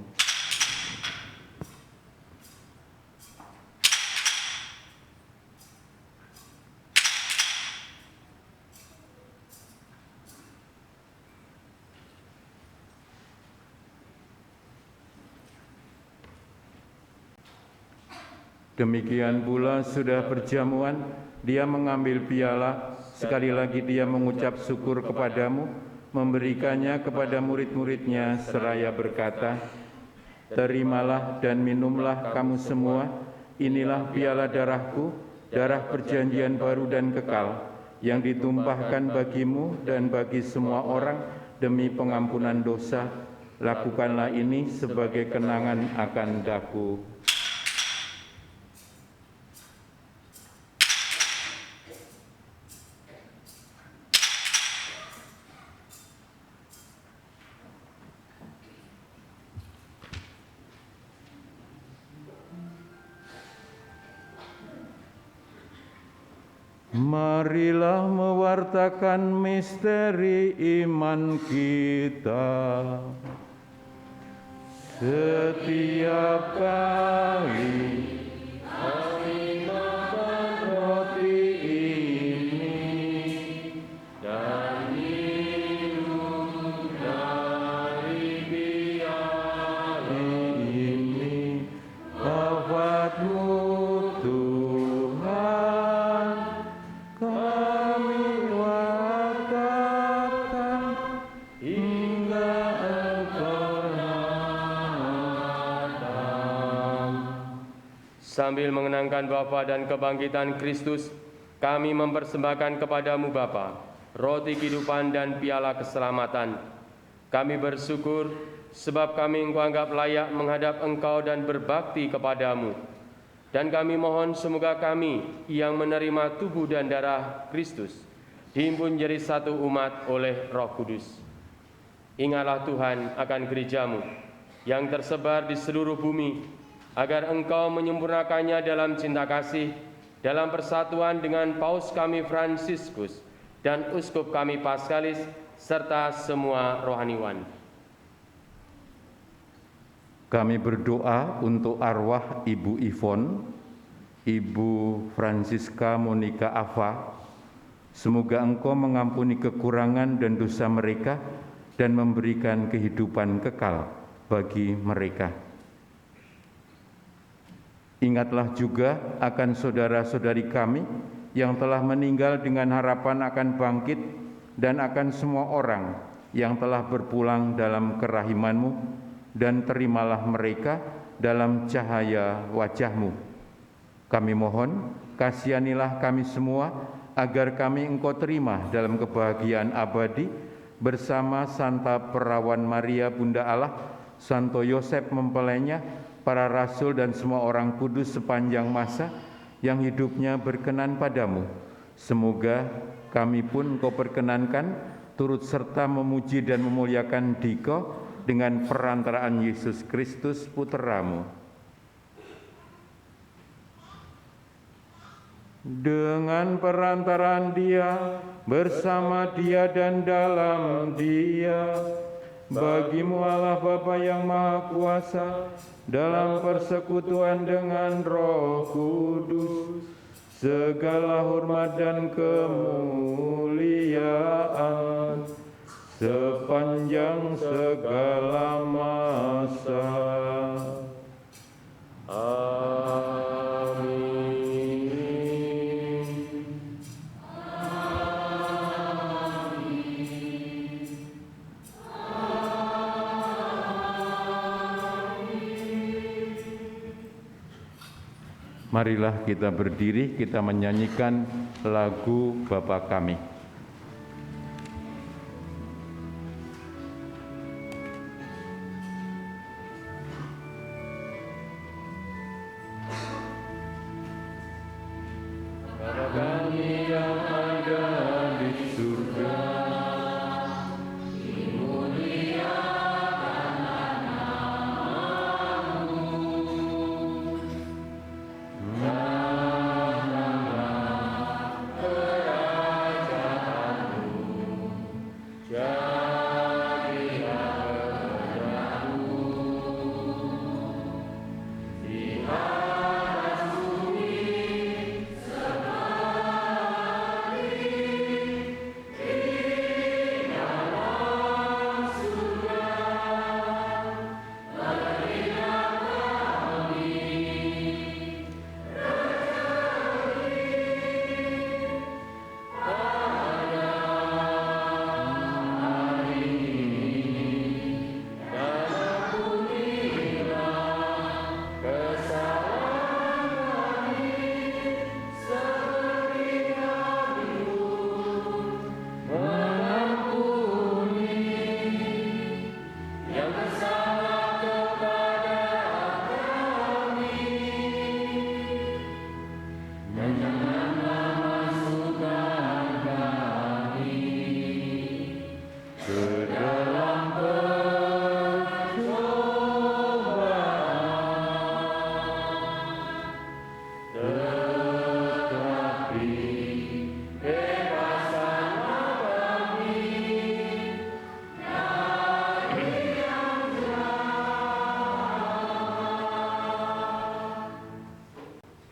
Demikian pula sudah perjamuan, Dia mengambil piala, sekali lagi Dia mengucap syukur kepadamu, memberikannya kepada murid-muridnya seraya berkata, "Terimalah dan minumlah kamu semua, inilah piala darahku, darah perjanjian baru dan kekal, yang ditumpahkan bagimu dan bagi semua orang demi pengampunan dosa. Lakukanlah ini sebagai kenangan akan daku." Marilah mewartakan misteri iman kita. Setiap kali kami makan roti ini dan minum dari piala ini, wafat-Mu Tuhan kami wartakan hingga Engkau datang. Sambil mengenangkan Bapa dan kebangkitan Kristus, kami mempersembahkan kepadamu Bapa, roti kehidupan dan piala keselamatan. Kami bersyukur sebab kami Engkau anggap layak menghadap Engkau dan berbakti kepadamu. Dan kami mohon semoga kami yang menerima tubuh dan darah Kristus dihimpun jadi satu umat oleh Roh Kudus. Ingatlah Tuhan akan gereja-Mu yang tersebar di seluruh bumi, agar Engkau menyempurnakannya dalam cinta kasih, dalam persatuan dengan Paus kami Fransiskus dan Uskup kami Paskalis, serta semua rohaniwan. Kami berdoa untuk arwah Ibu Ivon, Ibu Francisca Monica Ava. Semoga Engkau mengampuni kekurangan dan dosa mereka dan memberikan kehidupan kekal bagi mereka. Ingatlah juga akan saudara-saudari kami yang telah meninggal dengan harapan akan bangkit, dan akan semua orang yang telah berpulang dalam kerahiman-Mu, dan terimalah mereka dalam cahaya wajah-Mu. Kami mohon, kasihanilah kami semua, agar kami Engkau terima dalam kebahagiaan abadi, bersama Santa Perawan Maria Bunda Allah, Santo Yosef mempelainya, para rasul dan semua orang kudus sepanjang masa yang hidupnya berkenan padamu. Semoga kami pun Engkau perkenankan turut serta memuji dan memuliakan Dikau dengan perantaraan Yesus Kristus Putra-Mu. Dengan perantaraan Dia, bersama Dia dan dalam Dia, bagi-Mu Allah Bapa yang Maha Kuasa, dalam persekutuan dengan Roh Kudus, segala hormat dan kemuliaan sepanjang segala masa. Amin. Amin. Marilah kita berdiri, kita menyanyikan lagu Bapa Kami. Bapa kami yang ada di surga,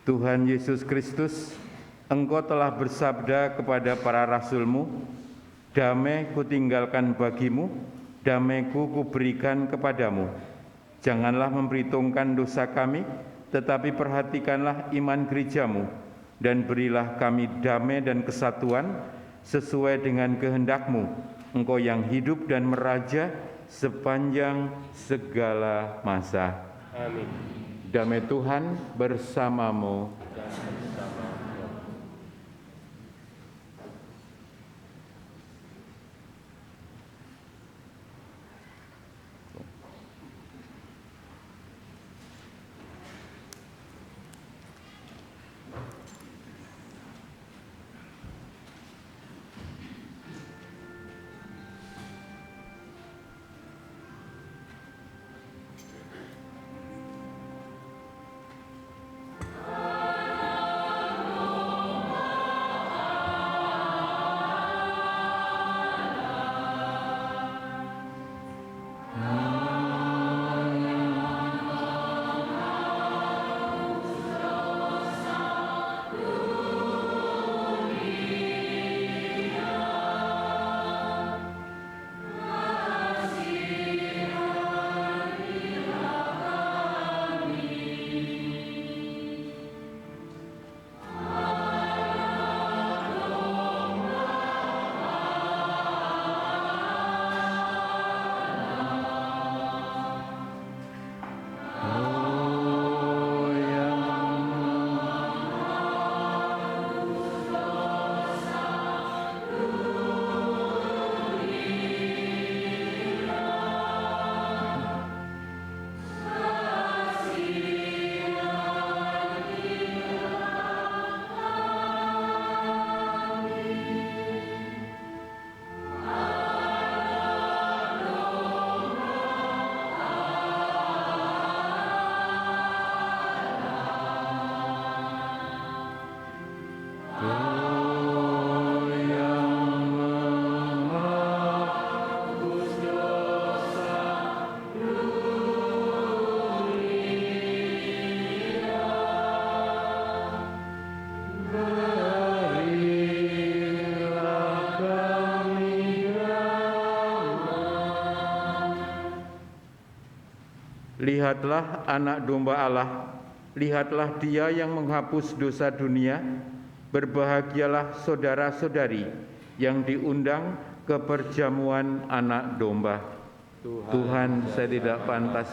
Tuhan Yesus Kristus, Engkau telah bersabda kepada para rasul-Mu, damai kutinggalkan bagimu, damaiku kuberikan kepadamu. Janganlah memperhitungkan dosa kami, tetapi perhatikanlah iman gereja-Mu, dan berilah kami damai dan kesatuan sesuai dengan kehendak-Mu, Engkau yang hidup dan meraja sepanjang segala masa. Amin. Damai Tuhan bersamamu. Lihatlah anak domba Allah, lihatlah Dia yang menghapus dosa dunia. Berbahagialah saudara-saudari yang diundang ke perjamuan anak domba. Tuhan, saya tidak pantas.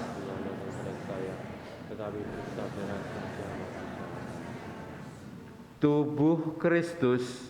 tubuh Kristus.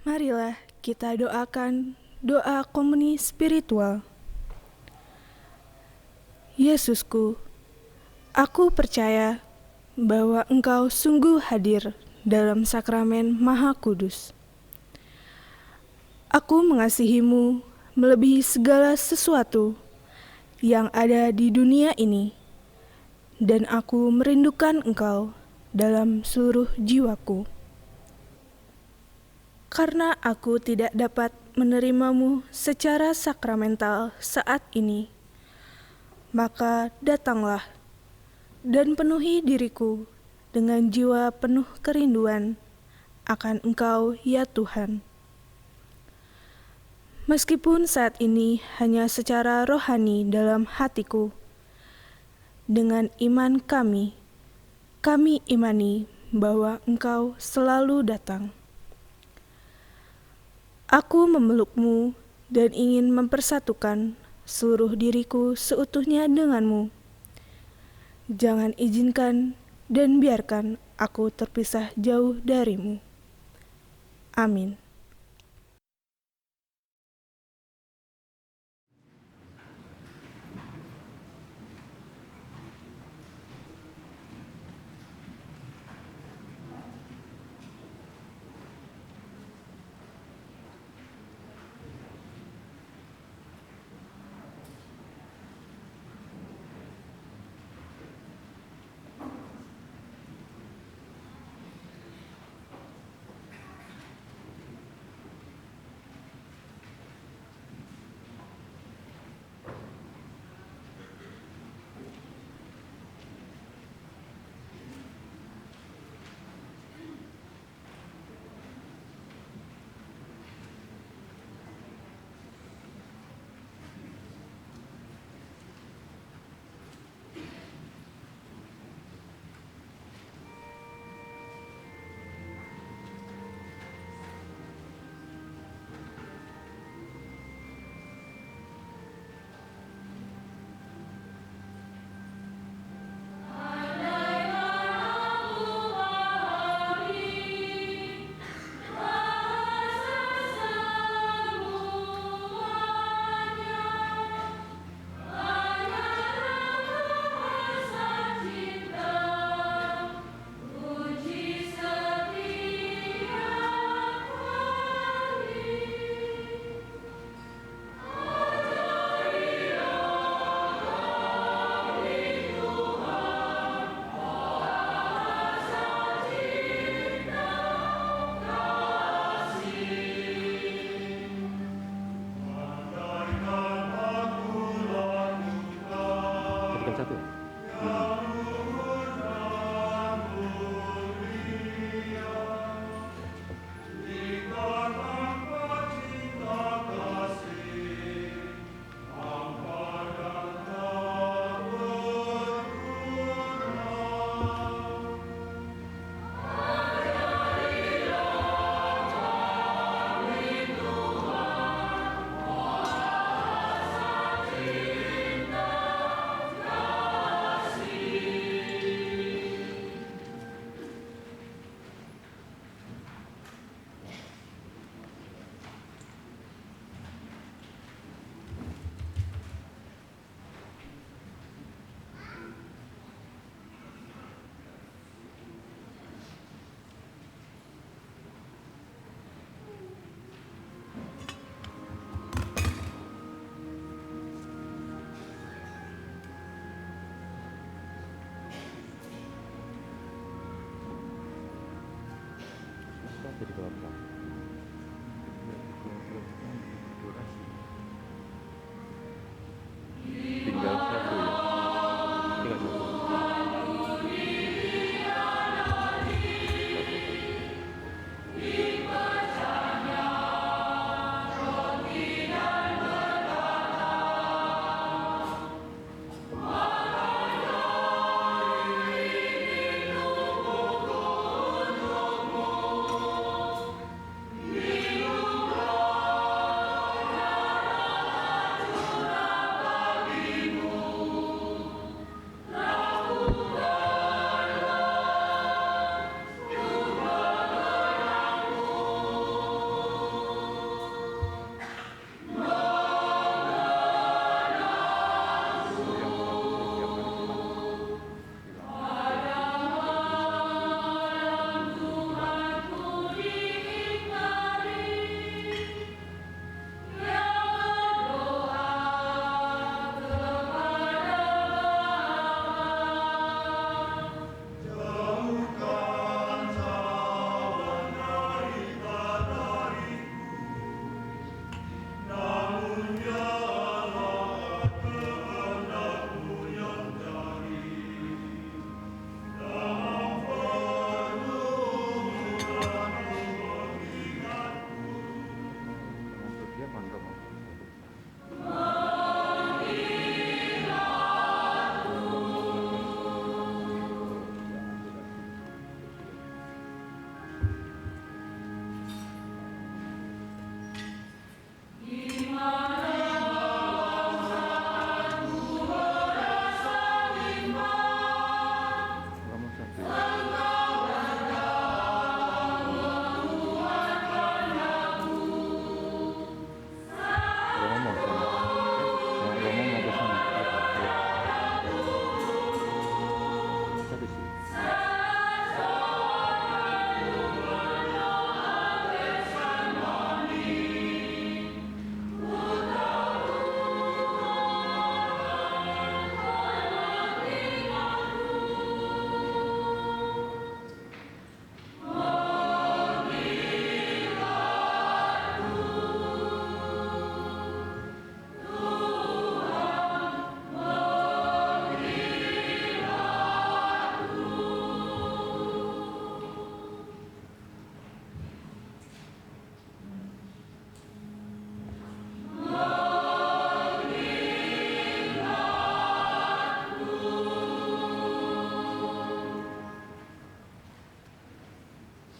Marilah kita doakan doa komuni spiritual. Yesusku, aku percaya bahwa Engkau sungguh hadir dalam sakramen Maha Kudus. Aku mengasihi-Mu melebihi segala sesuatu yang ada di dunia ini, dan aku merindukan Engkau dalam seluruh jiwaku. Karena aku tidak dapat menerimamu secara sakramental saat ini, maka datanglah dan penuhi diriku dengan jiwa penuh kerinduan akan Engkau, ya Tuhan. Meskipun saat ini hanya secara rohani dalam hatiku, dengan iman kami imani bahwa Engkau selalu datang. Aku memeluk-Mu dan ingin mempersatukan seluruh diriku seutuhnya dengan-Mu. Jangan izinkan dan biarkan aku terpisah jauh dari-Mu. Amin.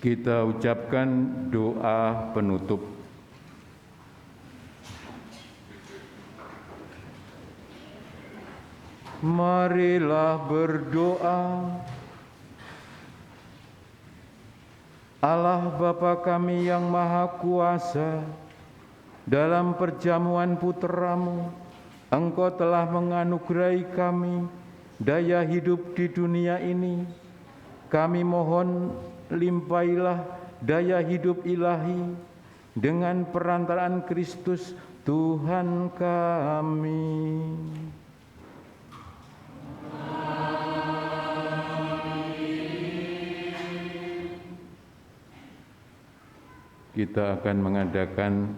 Kita ucapkan doa penutup. Marilah berdoa. Allah Bapa kami yang Maha Kuasa, dalam perjamuan putra-Mu, Engkau telah menganugerahi kami daya hidup di dunia ini. Kami mohon limpailah daya hidup ilahi dengan perantaraan Kristus Tuhan kami. Kita akan mengadakan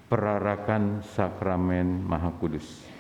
perarakan sakramen Maha Kudus.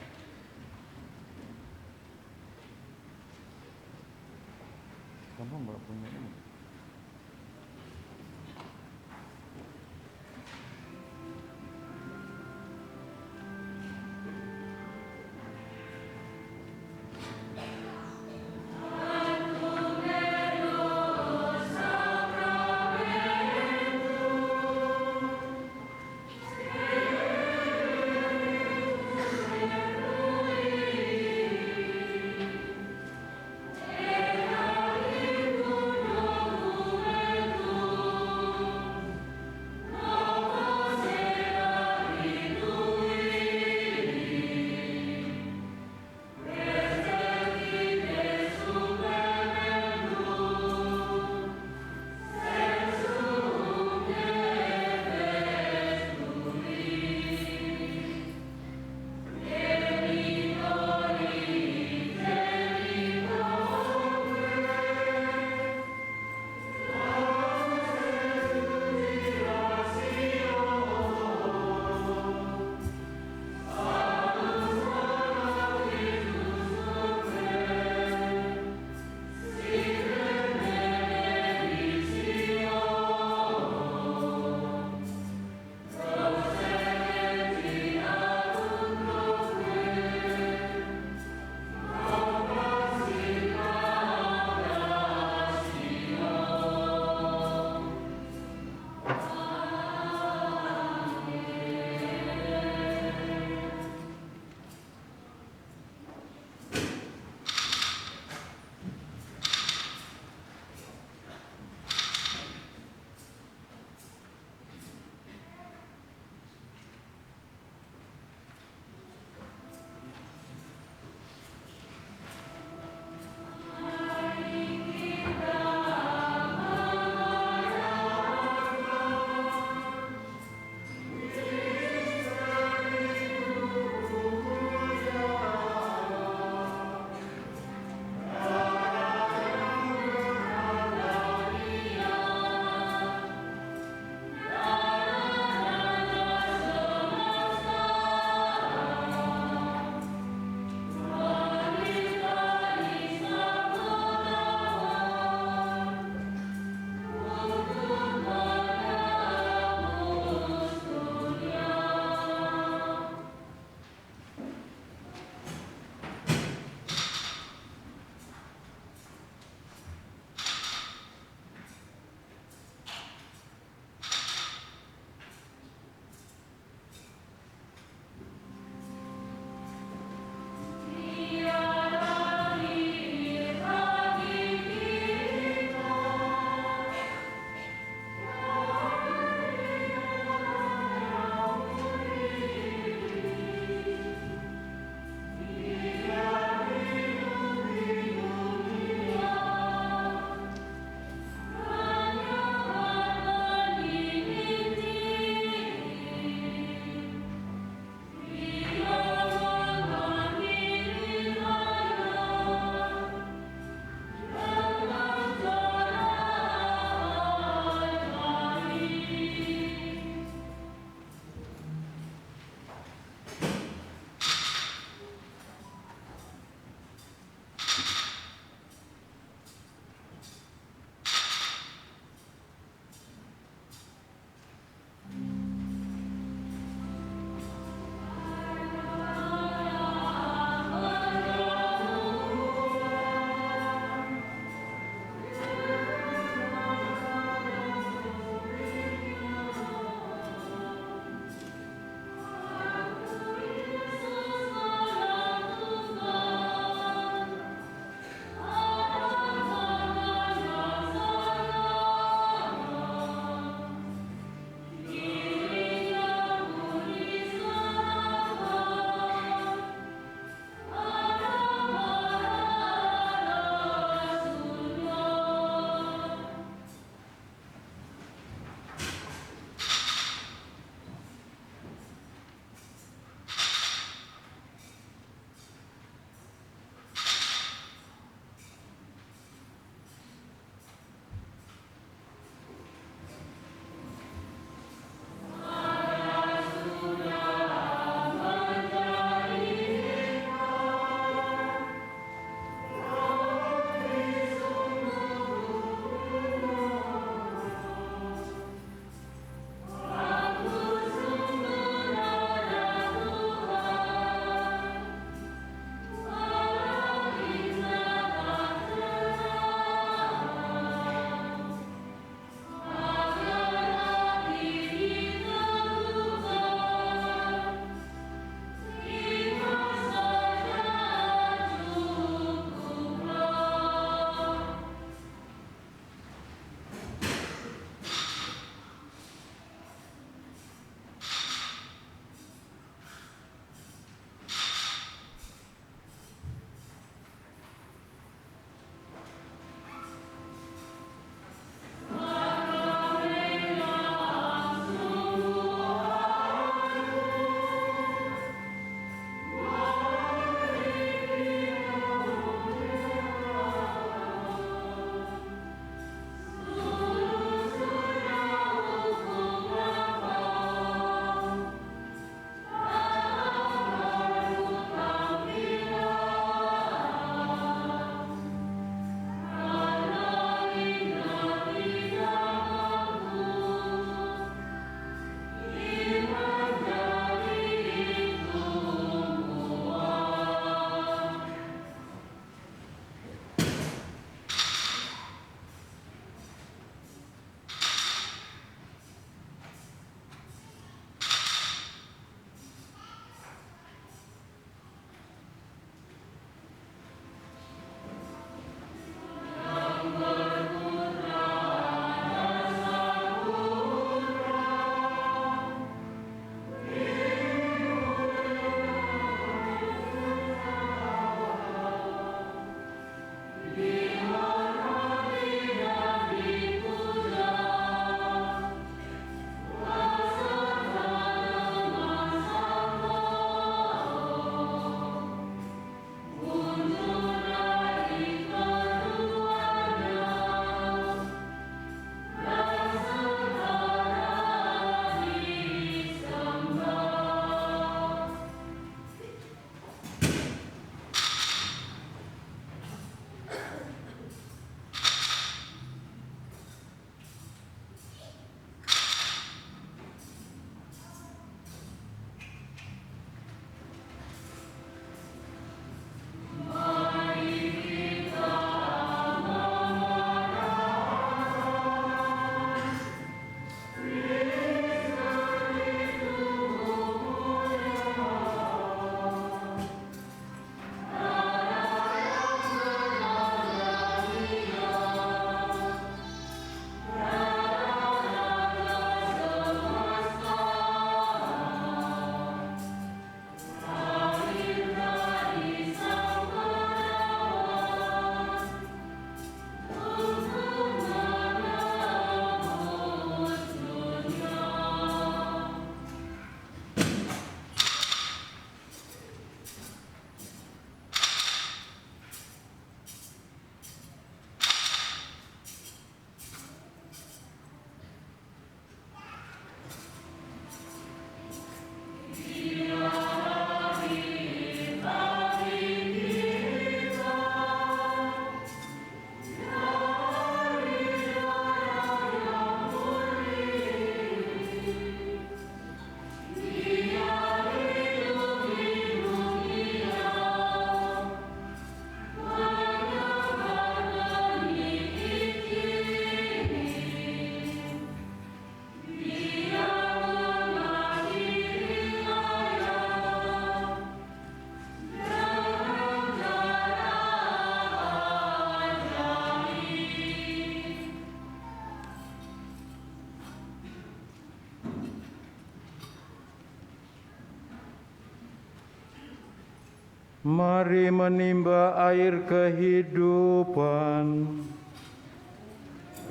Mari menimba air kehidupan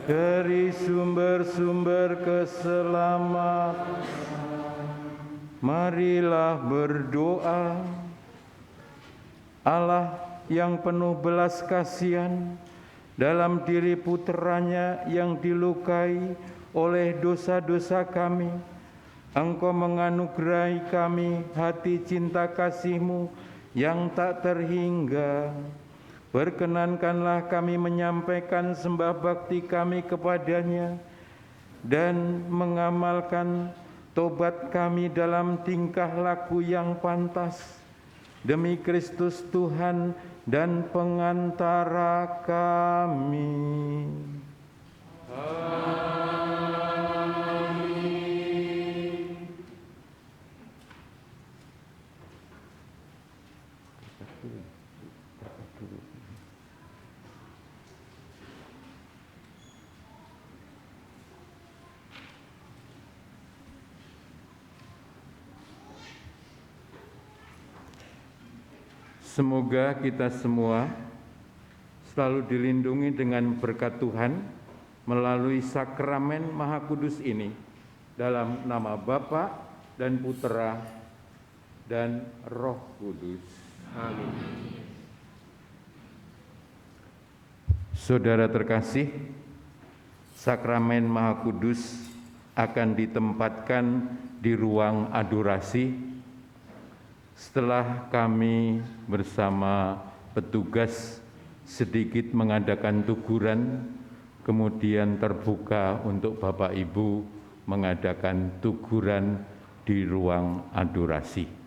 dari sumber-sumber keselamatan. Marilah berdoa. Allah yang penuh belas kasihan, dalam diri puteranya yang dilukai oleh dosa-dosa kami, Engkau menganugerahi kami hati cinta kasih-Mu yang tak terhingga. Berkenankanlah kami menyampaikan sembah bakti kami kepadanya dan mengamalkan tobat kami dalam tingkah laku yang pantas. Demi Kristus Tuhan dan pengantara kami. Amin. Semoga kita semua selalu dilindungi dengan berkat Tuhan melalui sakramen Maha Kudus ini, dalam nama Bapa dan Putera dan Roh Kudus. Amin. Saudara terkasih, sakramen Maha Kudus akan ditempatkan di ruang adorasi setelah kami bersama petugas sedikit mengadakan tuguran, kemudian terbuka untuk Bapak Ibu mengadakan tuguran di ruang adorasi.